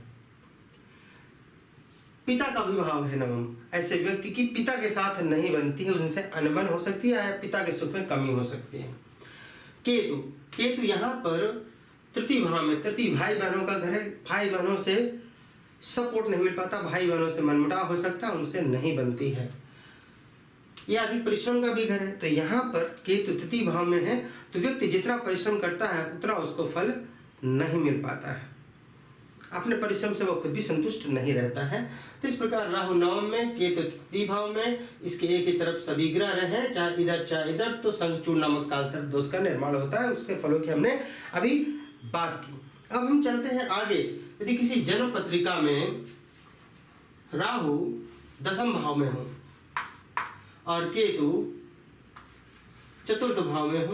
पिता का भी भाव है नवम, ऐसे व्यक्ति की पिता के साथ नहीं बनती है, उनसे अनबन हो सकती है, पिता के सुख में कमी हो सकती है। केतु, केतु यहाँ पर तृतीय भाव में, तृतीय भाई बहनों का घर है, भाई बहनों से सपोर्ट नहीं मिल पाता, भाई बहनों से मनमुटाव हो सकता है, उनसे नहीं बनती है। यह अधिक परिश्रम का भी घर है, तो यहाँ पर केतु तृतीय भाव में है, तो व्यक्ति जितना परिश्रम करता है उतना उसको फल नहीं मिल पाता है, अपने परिश्रम से वो खुद भी संतुष्ट नहीं रहता है। तो इस प्रकार राहु नवम में, केतु तृतीय भाव में, इसके एक ही तरफ सभी ग्रह रहे, चाहे इधर, तो शंखचूड़ नामक कालसर्प दोष का निर्माण होता है। उसके फलों की हमने अभी बात की। अब हम चलते हैं आगे, यदि किसी जन्म पत्रिका में राहु दशम भाव में हो और केतु चतुर्थ भाव में हो,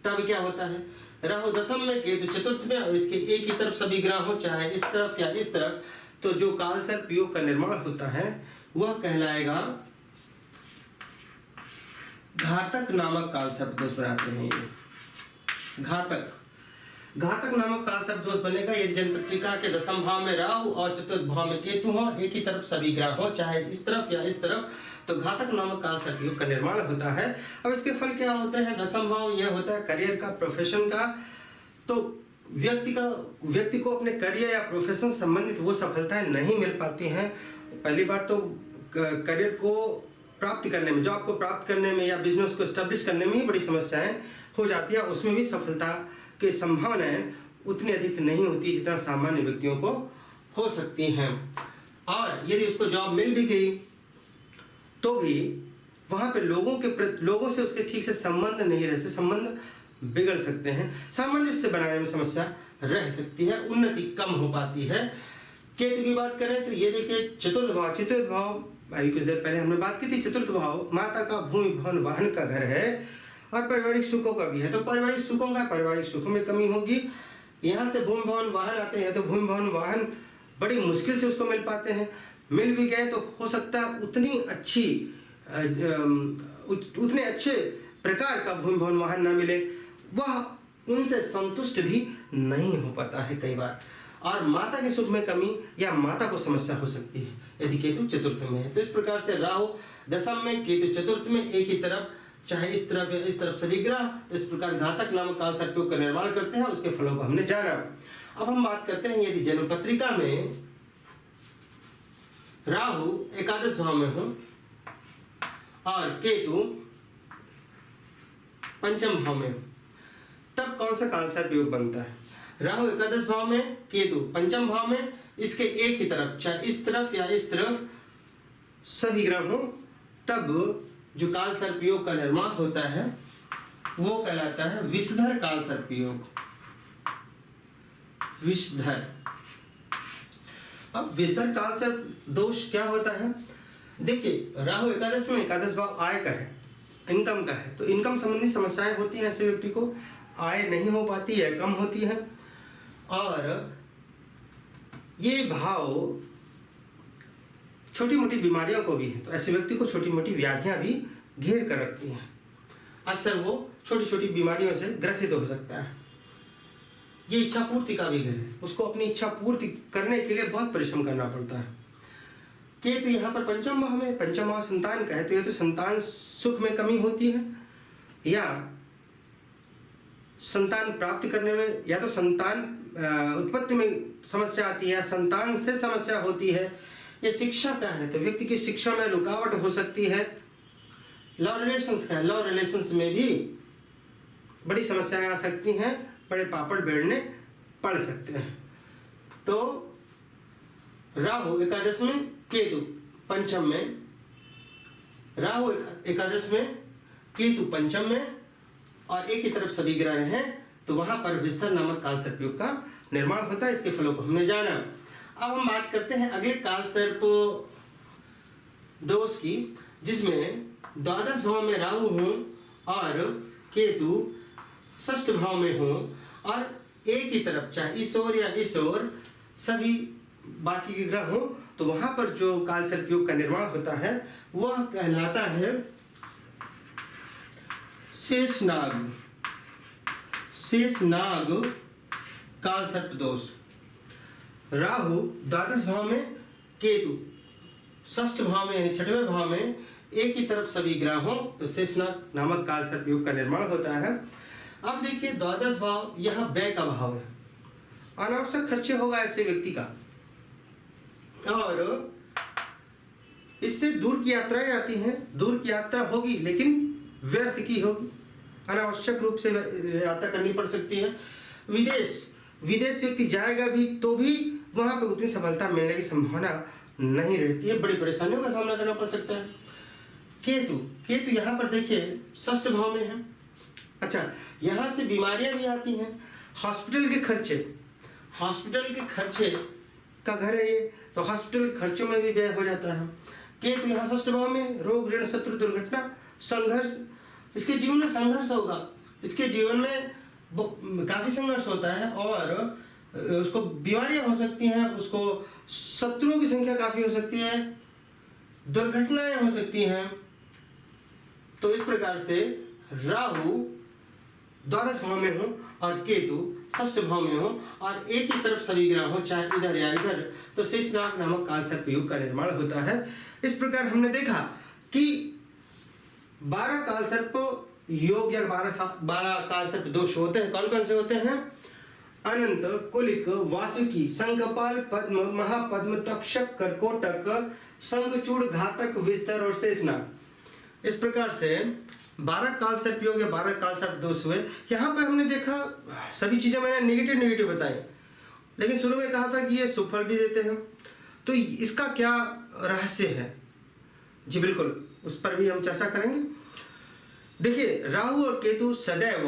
तब क्या होता है, राहु दशम में, केतु चतुर्थ में, और इसके एक ही तरफ सभी ग्रह हो, चाहे इस तरफ या इस तरफ, तो जो कालसर्प योग का निर्माण होता है वह कहलाएगा घातक नामक कालसर्प दोष बनाते हैं। ये घातक नामक कालसर्प दोष बनेगा यदि जन्मपत्रिका के दशम भाव में राहु और चतुर्थ भाव में केतु हो, एक ही तरफ सभी ग्रह हो, चाहे इस तरफ या इस तरफ, तो घातक नामक कालसर्प योग का निर्माण होता है। अब इसके फल क्या होते हैं, दशम भाव यह होता है करियर का, प्रोफेशन का, तो व्यक्ति को अपने करियर या प्रोफेशन संबंधित वो सफलताएं नहीं मिल पाती हैं। पहली बात तो करियर को प्राप्त करने में, जॉब को प्राप्त करने में या बिजनेस को एस्टेब्लिश करने में ही बड़ी समस्याएं हो जाती है, उसमें भी सफलता की संभावनाएं उतनी अधिक नहीं होती जितना सामान्य व्यक्तियों को हो सकती हैं। और यदि उसको जॉब मिल भी गई तो भी वहां पे लोगों से उसके ठीक से संबंध नहीं रह सकते, संबंध बिगड़ सकते हैं, सामंजस्य बनाने में समस्या रह सकती है, उन्नति कम हो पाती है। केतु की बात करें तो ये देखिए चतुर्थ भाव अभी कुछ देर पहले हमने बात की थी, चतुर्थ भाव माता का भूमि भवन वाहन का घर है और पारिवारिक सुखों का भी है, तो पारिवारिक सुखों में कमी होगी। यहाँ से भूमि भवन वाहन आते हैं, तो भूमि भवन वाहन बड़ी मुश्किल से उसको मिल पाते हैं, मिल भी गए तो हो सकता है उतने अच्छे प्रकार का भूमि भवन वाहन ना मिले, वह उनसे संतुष्ट भी नहीं हो पाता है कई बार, और माता के सुख में कमी या माता को समस्या हो सकती है यदि केतु चतुर्थ में है। तो इस प्रकार से राहु दशम में, केतु चतुर्थ में, एक ही तरफ, चाहे इस तरफ या इस तरफ सभी ग्रह, तो इस प्रकार घातक नामक कालसर्प योग का निर्माण करते हैं, उसके फलों को हमने जाना। अब हम बात करते हैं यदि जन्म पत्रिका में राहु एकादश भाव में हो और केतु पंचम भाव में हो, तब कौन सा कालसर्प योग बनता है। राहु एकादश भाव में, केतु पंचम भाव में, इसके एक ही तरफ, चाहे इस तरफ या इस तरफ, सभी ग्रह हो, तब जो काल सर्प योग का निर्माण होता है वो कहलाता है विषधर काल सर्प योग। विषधर। अब विषधर काल सर्प दोष क्या होता है? देखिए, राहु एकादश में, एकादश भाव आय का है, इनकम का है, तो इनकम संबंधी समस्याएं होती हैं ऐसे व्यक्ति को, आय नहीं हो पाती है, कम होती है, और ये भाव छोटी मोटी बीमारियों को भी है, तो ऐसे व्यक्ति को छोटी मोटी व्याधियां भी घेर कर रखती हैं। अक्सर वो छोटी छोटी बीमारियों से ग्रसित हो सकता है। ये इच्छा पूर्ति का भी घर है, उसको अपनी इच्छा पूर्ति करने के लिए बहुत परिश्रम करना पड़ता है। केतु यहाँ पर पंचम भाव में, पंचम भाव संतान का है, तो ये तो संतान सुख में कमी होती है, या संतान प्राप्ति करने में, या तो संतान उत्पत्ति में समस्या आती है, संतान से समस्या होती है, या शिक्षा का है तो व्यक्ति की शिक्षा में रुकावट हो सकती है। लव रिलेशंस का है, लव रिलेशंस में भी बड़ी समस्याएं आ सकती हैं, बड़े पापड़ बेड़ने पड़ सकते हैं। तो राहु एकादश में, केतु पंचम में, राहु एकादश में, केतु पंचम में, और एक ही तरफ सभी ग्रह हैं, तो वहां पर विषधर नामक काल सर्प योग का निर्माण होता है। इसके फलों को हमने जाना। अब हम बात करते हैं अगले काल सर्प दोष की, जिसमें द्वादश भाव में राहु हो और केतु षष्ठ भाव में हो, और एक ही तरफ चाहे इस ओर या इस ओर सभी बाकी के ग्रह हो, तो वहां पर जो काल सर्प योग का निर्माण होता है वह कहलाता है शेषनाग। शेषनाग काल सर्प दोष। राहु द्वादश भाव में, केतु षष्ठ भाव में यानी छठवें भाव में, एक ही तरफ सभी ग्रह हो, तो शेषनाग नामक काल सर्प योग का निर्माण होता है। अब देखिए, द्वादश भाव यह व्यय का भाव है, अनावश्यक खर्चे होगा ऐसे व्यक्ति का, और इससे दूर की यात्राएं आती हैं। दूर की यात्रा होगी लेकिन व्यर्थ की होगी, अनावश्यक रूप से यात्रा करनी पड़ सकती है। विदेश व्यक्ति जाएगा भी तो भी वहां पे उतनी सफलता मिलने की संभावना नहीं रहती है, बड़ी परेशानियों का सामना करना पड़ सकता है। केतु यहाँ पर देखिए षष्ठ भाव में है। अच्छा, यहाँ से बीमारियां भी आती हैं, हॉस्पिटल के खर्चे का घर है ये, तो हॉस्पिटल के खर्चों में भी व्यय हो जाता है। केतु यहाँ षष्ठ भाव में, रोग ऋण शत्रु दुर्घटना संघर्ष, इसके जीवन में संघर्ष होगा, इसके जीवन में काफी संघर्ष होता है, और उसको बीमारियां हो सकती हैं, उसको शत्रुओं की संख्या काफी हो सकती है, दुर्घटनाएं हो सकती हैं। तो इस प्रकार से राहु द्वादश भाव में हो और केतु षष्ठ भाव में हो, और एक ही तरफ सभी ग्रह हो, चाहे इधर या इधर, तो शेषनाग नामक काल सर्प योग का निर्माण होता है। इस प्रकार हमने देखा कि 12 काल सर्प योग या 12 काल सर्प दोष होते हैं। कौन कौन से होते हैं? अनंत, कुलिक, वासुकी, शंखपाल, पद्म, महापद्म, तक्षक, कर्कोटक, शंखचूड़, घातक, विस्तर और शेषनाग। इस प्रकार से 12 काल सर्प योग या 12 काल सर्प दोष हुए। यहाँ पे हमने देखा सभी चीजें मैंने नेगेटिव बताई, लेकिन शुरू में कहा था कि ये सुफल भी देते हैं, तो इसका क्या रहस्य है? जी बिल्कुल, उस पर भी हम चर्चा करेंगे। देखिए, राहु और केतु सदैव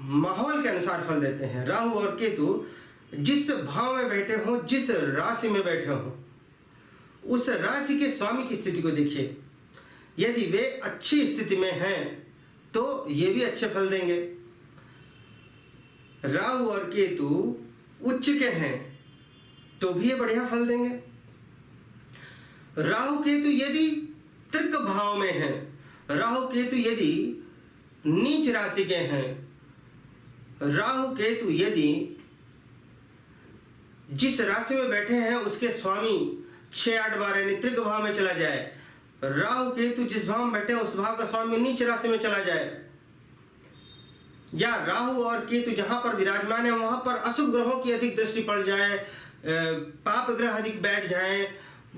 माहौल के अनुसार फल देते हैं। राहु और केतु जिस भाव में बैठे हों, जिस राशि में बैठे हों, उस राशि के स्वामी की स्थिति को देखिए। यदि वे अच्छी स्थिति में हैं तो ये भी अच्छे फल देंगे। राहु और केतु उच्च के हैं तो भी ये बढ़िया फल देंगे। राहु केतु यदि तृक भाव में हैं, राहु केतु यदि नीच राशि के हैं, राहु केतु यदि जिस राशि में बैठे हैं उसके स्वामी 6, 8, 12 यानी तृक भाव में चला जाए, राहु केतु जिस भाव में बैठे हैं उस भाव का स्वामी नीच राशि में चला जाए, या राहु और केतु जहां पर विराजमान है वहां पर अशुभ ग्रहों की अधिक दृष्टि पड़ जाए, पाप ग्रह अधिक बैठ जाएं,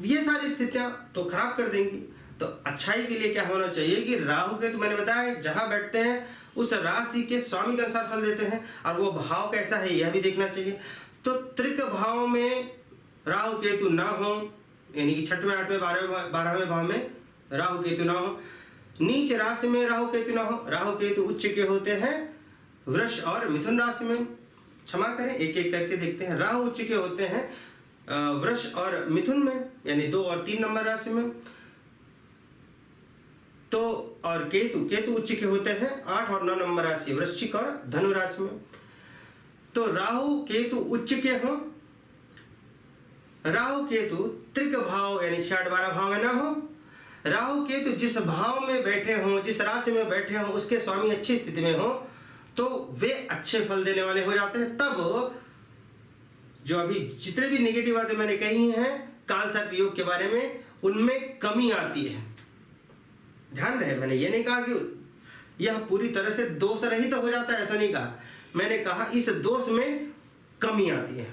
ये सारी स्थितियां तो खराब कर देंगी। तो अच्छाई के लिए क्या होना चाहिए कि राहु केतु मैंने बताया जहां बैठते हैं उस राशि के स्वामी के अनुसार फल देते हैं, और वो भाव कैसा है यह भी देखना चाहिए। तो तृक भाव में राहु केतु ना हो, यानी कि 6वें 8वें 12वें भाव में राहु केतु ना हो, नीच राशि में राहु केतु ना हो। राहु केतु उच्च के होते हैं वृष और मिथुन राशि में, क्षमा करें एक एक करके देखते हैं। राहु उच्च के होते हैं वृष और मिथुन में, यानी 2 और 3 नंबर राशि में। तो और केतु उच्च के होते हैं 8 और 9 नंबर राशि, वृश्चिक और धनु राशि में। तो राहु केतु उच्च के हो, राहु केतु त्रिक भाव यानी 6-12 भाव में ना हो। राहु केतु जिस भाव में बैठे हों, जिस राशि में बैठे हों, उसके स्वामी अच्छी स्थिति में हो तो वे अच्छे फल देने वाले हो जाते हैं। तब जो अभी जितने भी नेगेटिव बातें मैंने कही हैं काल सर्प योग के बारे में, उनमें कमी आती है। ध्यान रहे, मैंने ये नहीं कहा कि यह पूरी तरह से दोष रहित हो जाता है, ऐसा नहीं कहा। मैंने कहा इस दोष में कमी आती है।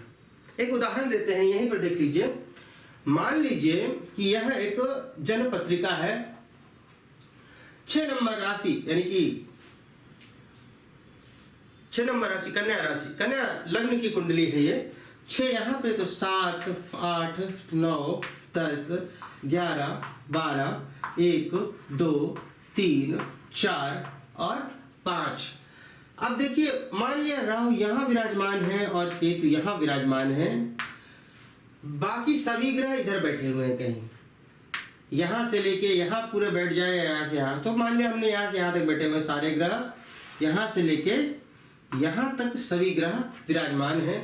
एक उदाहरण देते हैं, यहीं पर देख लीजिए। मान लीजिए कि यह एक जन्म पत्रिका है, 6 नंबर राशि यानी कि 6 नंबर राशि कन्या राशि, कन्या लग्न की कुंडली है ये। 6 यहाँ पे तो 7, 8, 9, 10, 11, 12, 1, 2, 3, 4 और 5। अब देखिए, मान लिया राहु यहाँ विराजमान है और केतु यहाँ विराजमान है, बाकी सभी ग्रह इधर बैठे हुए हैं कहीं, यहाँ से लेके यहाँ पूरे बैठ जाए, यहाँ से यहाँ। तो मान लिया हमने यहाँ से यहाँ तक बैठे हुए सारे ग्रह, यहाँ से लेके यहाँ तक सभी ग्रह विराजमान हैं।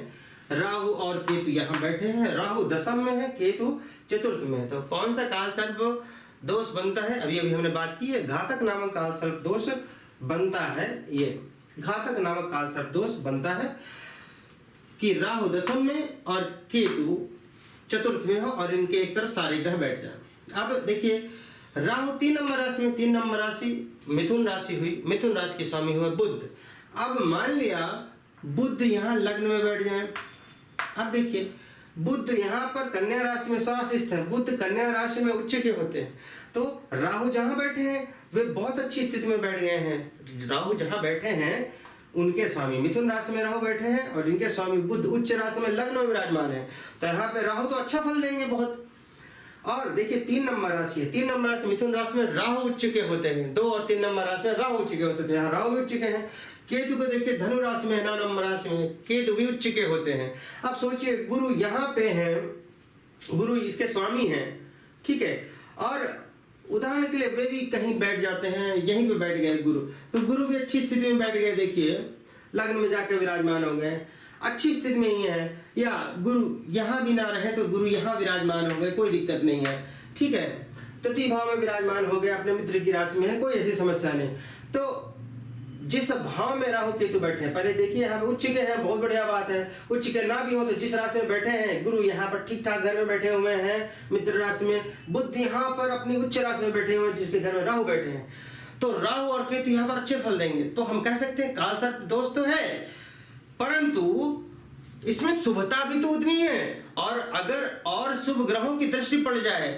राहु और केतु यहाँ बैठे हैं, राहु दशम में है, केतु चतुर्थ में है। तो कौन सा काल सर्प दोष बनता है? अभी अभी हमने बात की है, घातक नामक काल सर्प दोष बनता है। ये घातक नामक काल सर्प दोष बनता है कि राहु दशम में और केतु चतुर्थ में हो और इनके एक तरफ सारे ग्रह बैठ जाए। अब देखिए, राहु 3 नंबर राशि में, 3 नंबर राशि मिथुन राशि हुई, मिथुन राशि के स्वामी हुए बुध। अब मान लिया बुध यहाँ लग्न में बैठ जाए। अब देखिए, बुध यहाँ पर कन्या राशि में स्वराशिस्थ है, बुध कन्या राशि में उच्च के होते हैं। तो राहु जहाँ बैठे हैं वे बहुत अच्छी स्थिति में बैठ गए हैं। राहु जहाँ बैठे हैं उनके स्वामी मिथुन राशि में राहु बैठे हैं और इनके स्वामी बुध उच्च राशि में लग्न में विराजमान है। तो यहाँ पे राहु तो अच्छा फल देंगे बहुत। और देखिए, 3 नंबर राशि है, 3 नंबर राशि मिथुन राशि में राहु उच्च के होते हैं, 2 और 3 नंबर राशि में राहु उच्च के होते थे, यहाँ राहु भी उच्च के हैं। केतु को देखिए, धनु राशि में 9 नंबर राशि में केतु भी उच्च के होते हैं। अब सोचिए, गुरु यहाँ पे है, गुरु इसके स्वामी हैं, ठीक है। और उदाहरण के लिए वे भी कहीं बैठ जाते हैं, यहीं पे बैठ गए गुरु, तो गुरु भी अच्छी स्थिति में बैठ गए। देखिए, लग्न में जाकर विराजमान हो गए, अच्छी स्थिति में ही है। या गुरु यहाँ भी ना रहे तो गुरु यहाँ विराजमान हो गए, कोई दिक्कत नहीं है, ठीक है। तृतीय भाव में विराजमान हो गए, अपने मित्र की राशि में है, कोई ऐसी समस्या नहीं। तो जिस भाव में राहु केतु बैठे हैं, पहले देखिए यहाँ पे उच्च के हैं, बहुत बढ़िया बात है। उच्च के ना भी हो तो जिस राशि में बैठे हैं, गुरु यहाँ पर ठीक ठाक घर में बैठे हुए हैं मित्र राशि में, बुध यहाँ पर अपनी उच्च राशि में बैठे हुए हैं जिसके घर में राहु बैठे हैं, तो राहु और केतु यहाँ पर अच्छे फल देंगे। तो हम कह सकते हैं काल सर्प दोष तो है, परंतु इसमें शुभता भी तो उतनी है। और अगर और शुभ ग्रहों की दृष्टि पड़ जाए,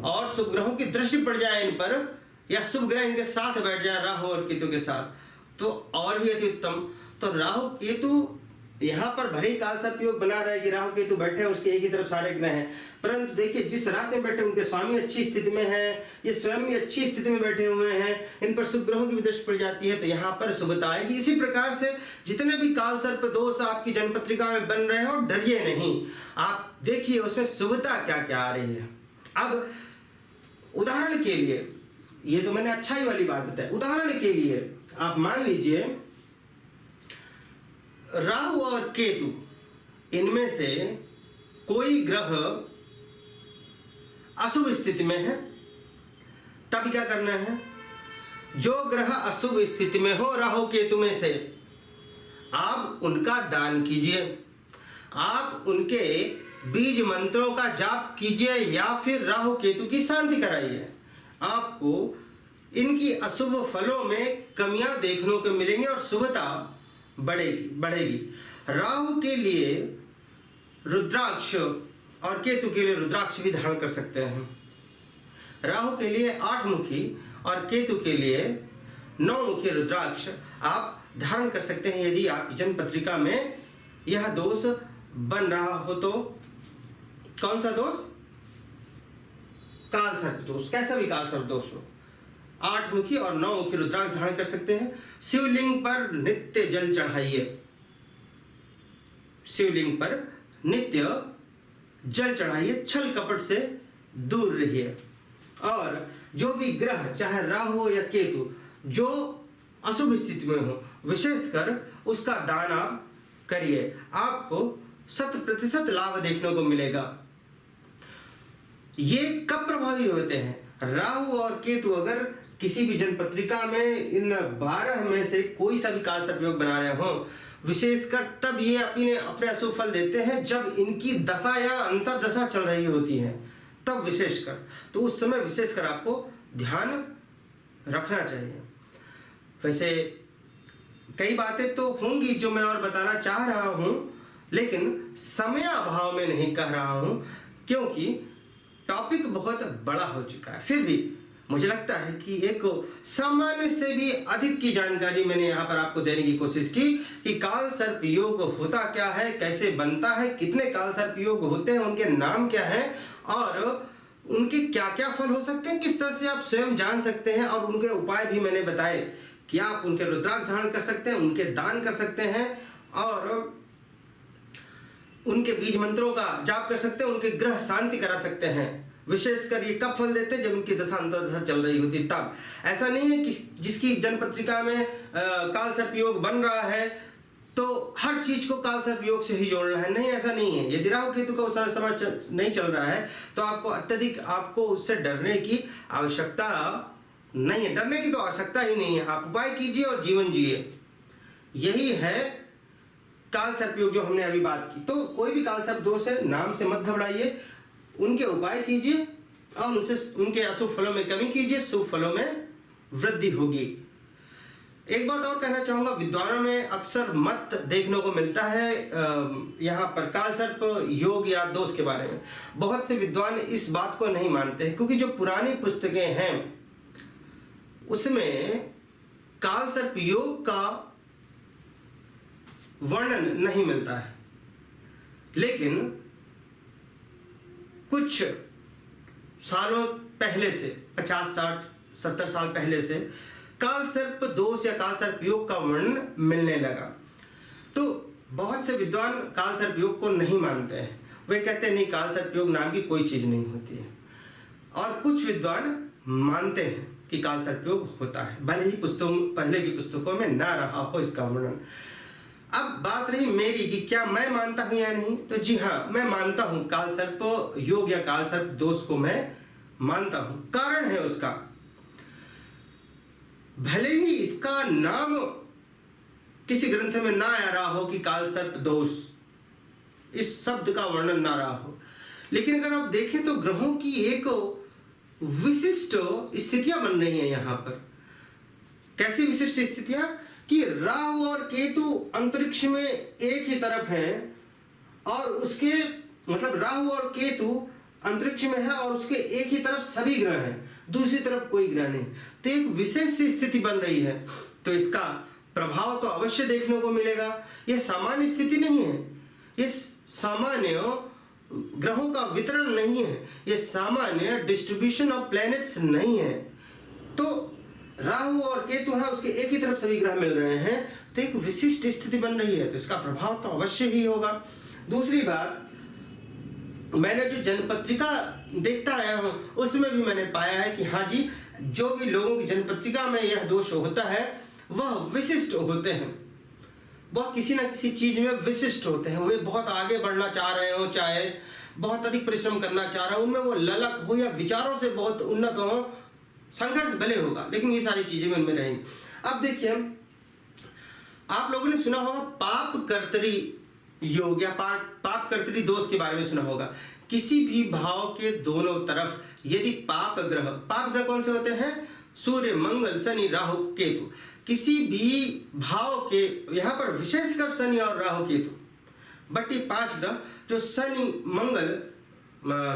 और शुभ ग्रहों की दृष्टि पड़ जाए इन पर, या शुभ ग्रह इनके साथ बैठ जाए राहु और केतु के साथ, तो और भी अति उत्तम। तो राहु केतु यहाँ पर भले ही काल सर्प योग बना रहे कि राहु केतु बैठे हैं, उसके एक ही तरफ सारे ग्रह हैं, परंतु देखिए जिस राशि में बैठे उनके स्वामी अच्छी स्थिति में है, ये स्वयं भी अच्छी स्थिति में बैठे हुए हैं, इन पर शुभ ग्रहों की भी दृष्टि पड़ जाती है, तो यहाँ पर शुभता आएगी। इसी प्रकार से जितने भी काल सर्प दोष आपकी जन्मपत्रिका में बन रहे हो, डरिए नहीं, आप देखिए उसमें शुभता क्या क्या आ रही है। अब उदाहरण के लिए, ये तो मैंने अच्छाई वाली बात बताई, उदाहरण के लिए आप मान लीजिए राहु और केतु, इनमें से कोई ग्रह अशुभ स्थिति में है, तब क्या करना है? जो ग्रह अशुभ स्थिति में हो राहु केतु में से, आप उनका दान कीजिए, आप उनके बीज मंत्रों का जाप कीजिए या फिर राहु केतु की शांति कराइए। आपको इनकी अशुभ फलों में कमियां देखने को मिलेंगी और शुभता बढ़ेगी। राहु के लिए रुद्राक्ष और केतु के लिए रुद्राक्ष भी धारण कर सकते हैं। राहु के लिए 8 मुखी और केतु के लिए 9 मुखी रुद्राक्ष आप धारण कर सकते हैं, यदि आपकी जन्म पत्रिका में यह दोष बन रहा हो तो कौन सा दोष? काल सर्प दोष। कैसा भी काल सर्प दोष हो, 8 मुखी और 9 मुखी रुद्राक्ष धारण कर सकते हैं। शिवलिंग पर नित्य जल चढ़ाइए, शिवलिंग पर नित्य जल चढ़ाइए, छल कपट से दूर रहिए। और जो भी ग्रह, चाहे राहु हो या केतु, जो अशुभ स्थिति में हो, विशेषकर उसका दान आप करिए, आपको 100% लाभ देखने को मिलेगा। ये कब प्रभावी होते हैं? राहु और केतु अगर किसी भी जन्मपत्रिका में इन 12 में से कोई सा भी काल सर्प योग बना रहे हो, विशेषकर तब ये अपने अशुभ फल देते हैं जब इनकी दशा या अंतरदशा चल रही होती है, तब विशेषकर। तो उस समय विशेषकर आपको ध्यान रखना चाहिए। वैसे कई बातें तो होंगी जो मैं और बताना चाह रहा हूं, लेकिन समय अभाव में नहीं कह रहा हूं, क्योंकि टॉपिक बहुत बड़ा हो चुका है। फिर भी मुझे लगता है कि एक सामान्य से भी अधिक की जानकारी मैंने यहाँ पर आपको देने की कोशिश की कि काल सर्प योग होता क्या है, कैसे बनता है, कितने काल सर्प योग होते हैं, उनके नाम क्या हैं और उनके क्या क्या फल हो सकते हैं, किस तरह से आप स्वयं जान सकते हैं। और उनके उपाय भी मैंने बताए कि आप उनके रुद्राक्ष धारण कर सकते हैं, उनके दान कर सकते हैं और उनके बीज मंत्रों का जाप कर सकते हैं, उनके ग्रह शांति करा सकते हैं। विशेषकर ये कब फल देते हैं? जब उनकी दशा अंतर्दशा चल रही होती तब। ऐसा नहीं है कि जिसकी जन्मपत्रिका में काल सर्प योग बन रहा है तो हर चीज को काल सर्प योग से ही जोड़ना है, नहीं, ऐसा नहीं है। यदि राहु केतु का उस समय नहीं चल रहा है तो आपको उससे डरने की आवश्यकता नहीं है, डरने की तो आवश्यकता ही नहीं है। आप उपाय कीजिए और जीवन जिए, यही है काल सर्प योग जो हमने अभी बात की। तो कोई भी काल सर्प दोष है, नाम से मत घबराइए, उनके उपाय कीजिए और उनके अशुभ फलों में कमी कीजिए, शुभ फलों में वृद्धि होगी। एक बात और कहना चाहूंगा, विद्वानों में अक्सर मत देखने को मिलता है यहाँ पर काल सर्प योग या दोष के बारे में। बहुत से विद्वान इस बात को नहीं मानते हैं, क्योंकि जो पुरानी पुस्तकें हैं उसमें काल सर्प योग का वर्णन नहीं मिलता है। लेकिन कुछ सालों पहले से, 50, 60, 70 साल पहले से काल सर्प दोष या काल सर्प योग का वर्णन मिलने लगा। तो बहुत से विद्वान काल सर्प योग को नहीं मानते हैं, वे कहते हैं नहीं, काल सर्प योग नाम की कोई चीज नहीं होती है। और कुछ विद्वान मानते हैं कि काल सर्प योग होता है, भले ही पहले की पुस्तकों में ना रहा हो इसका वर्णन। अब बात रही मेरी कि क्या मैं मानता हूं या नहीं, तो जी हाँ, मैं मानता हूं काल सर्प योग या काल सर्प दोष को मैं मानता हूं। कारण है उसका, भले ही इसका नाम किसी ग्रंथ में ना आ रहा हो कि काल सर्प दोष, इस शब्द का वर्णन ना रहा हो, लेकिन अगर आप देखें तो ग्रहों की एक विशिष्ट स्थितियां बन रही हैं यहाँ पर। कैसी विशिष्ट स्थितियां? कि राहु और केतु अंतरिक्ष में एक ही तरफ हैं और उसके मतलब राहु और केतु अंतरिक्ष में है और उसके एक ही तरफ सभी ग्रह हैं, दूसरी तरफ कोई ग्रह नहीं। तो एक विशेष स्थिति बन रही है, तो इसका प्रभाव तो अवश्य देखने को मिलेगा। यह सामान्य स्थिति नहीं है, ये सामान्य ग्रहों का वितरण नहीं है, ये सामान्य डिस्ट्रीब्यूशन ऑफ प्लैनेट्स नहीं है। तो राहु और केतु है, उसके एक ही तरफ सभी ग्रह मिल रहे हैं, तो एक विशिष्ट स्थिति बन रही है, तो इसका प्रभाव तो अवश्य ही होगा। दूसरी बात, मैंने जो जन्मपत्रिका देखता आया हूं उसमें भी मैंने पाया है कि हाँ जी, जो भी लोगों की जन्मपत्रिका में यह दोष होता है वह विशिष्ट होते हैं, वह किसी न किसी चीज में विशिष्ट होते हैं। वे बहुत आगे बढ़ना चाह रहे हो, चाहे बहुत अधिक परिश्रम करना चाह रहे हो, उनमें वो ललक हो या विचारों से बहुत उन्नत हो, संघर्ष भले होगा लेकिन ये सारी चीजें उनमें रहेंगी। अब देखिए, आप लोगों ने सुना होगा पाप कर्तरी योग या पाप कर्तरी दोष के बारे में सुना होगा। किसी भी भाव के दोनों तरफ यदि पाप ग्रह कौन से होते हैं? सूर्य, मंगल, शनि, राहु, केतु। किसी भी भाव के, यहाँ पर विशेषकर शनि और राहु, केतु, बट ये 5 ग्रह जो शनि, मंगल,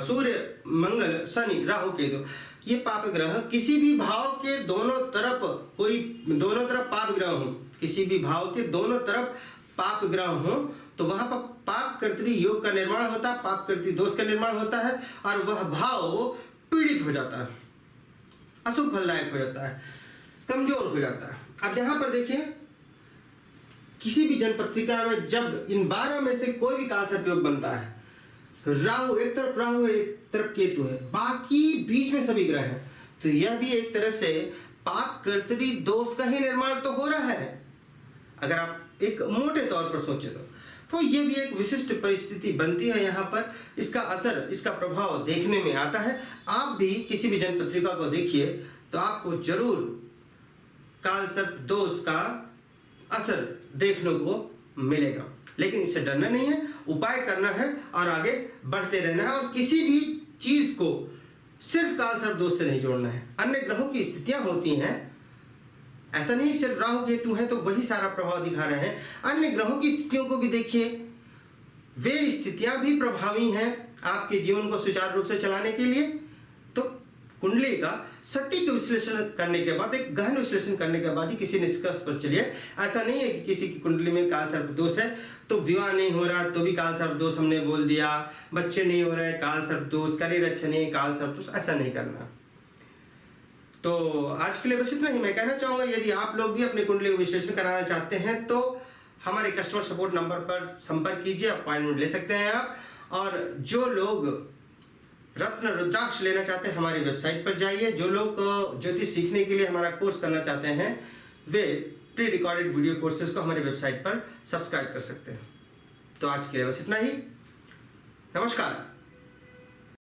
सूर्य, मंगल, शनि, राहु, केतु, ये पाप ग्रह किसी भी भाव के दोनों तरफ पाप ग्रह हो, किसी भी भाव के दोनों तरफ पाप ग्रह हो तो वहां पर पाप कर्तरी योग का निर्माण होता है, पाप कर्तरी दोष का निर्माण होता है और वह भाव पीड़ित हो जाता है, अशुभ फलदायक हो जाता है, कमजोर हो जाता है। अब यहां पर देखिए किसी भी जनपत्रिका में जब इन 12 में से कोई भी काल सर्प योग बनता है, राहु एक तरफ केतु है, बाकी बीच में सभी ग्रह हैं, तो यह भी एक तरह से पाप कर्तरी दोष का ही निर्माण तो हो रहा है अगर आप एक मोटे तौर पर सोचे तो यह भी एक विशिष्ट परिस्थिति बनती है। यहाँ पर इसका असर, इसका प्रभाव देखने में आता है। आप भी किसी भी जनपत्रिका को देखिए तो आपको जरूर काल सर्प दोष का असर देखने को मिलेगा, लेकिन इससे डरना नहीं है, उपाय करना है और आगे बढ़ते रहना है और किसी भी चीज को सिर्फ काल सर्प दोष से नहीं जोड़ना है। अन्य ग्रहों की स्थितियां होती हैं, ऐसा नहीं सिर्फ राहु केतु है तो वही सारा प्रभाव दिखा रहे हैं, अन्य ग्रहों की स्थितियों को भी देखिए, वे स्थितियां भी प्रभावी हैं आपके जीवन को सुचारू रूप से चलाने के लिए। तो कुंडली का सटीक विश्लेषण करने के बाद, एक गहन विश्लेषण करने के बाद ही किसी निष्कर्ष पर चलिए। ऐसा नहीं है कि किसी की कुंडली में काल सर्प दोष है तो विवाह नहीं हो रहा तो भी काल सर्प दोष हमने बोल दिया, बच्चे नहीं हो रहे काल सर्प दोष, करियर अच्छा नहीं काल सर्प दोष, ऐसा नहीं करना। तो आज के लिए बस इतना ही मैं कहना चाहूंगा। यदि आप लोग भी अपनी कुंडली का विश्लेषण कराना चाहते हैं तो हमारे कस्टमर सपोर्ट नंबर पर संपर्क कीजिए, अपॉइंटमेंट ले सकते हैं आप। और जो लोग रत्न रुद्राक्ष लेना चाहते हैं हमारी वेबसाइट पर जाइए। जो लोग ज्योतिष सीखने के लिए हमारा कोर्स करना चाहते हैं वे प्री रिकॉर्डेड वीडियो कोर्सेज को हमारी वेबसाइट पर सब्सक्राइब कर सकते हैं। तो आज के लिए बस इतना ही, नमस्कार।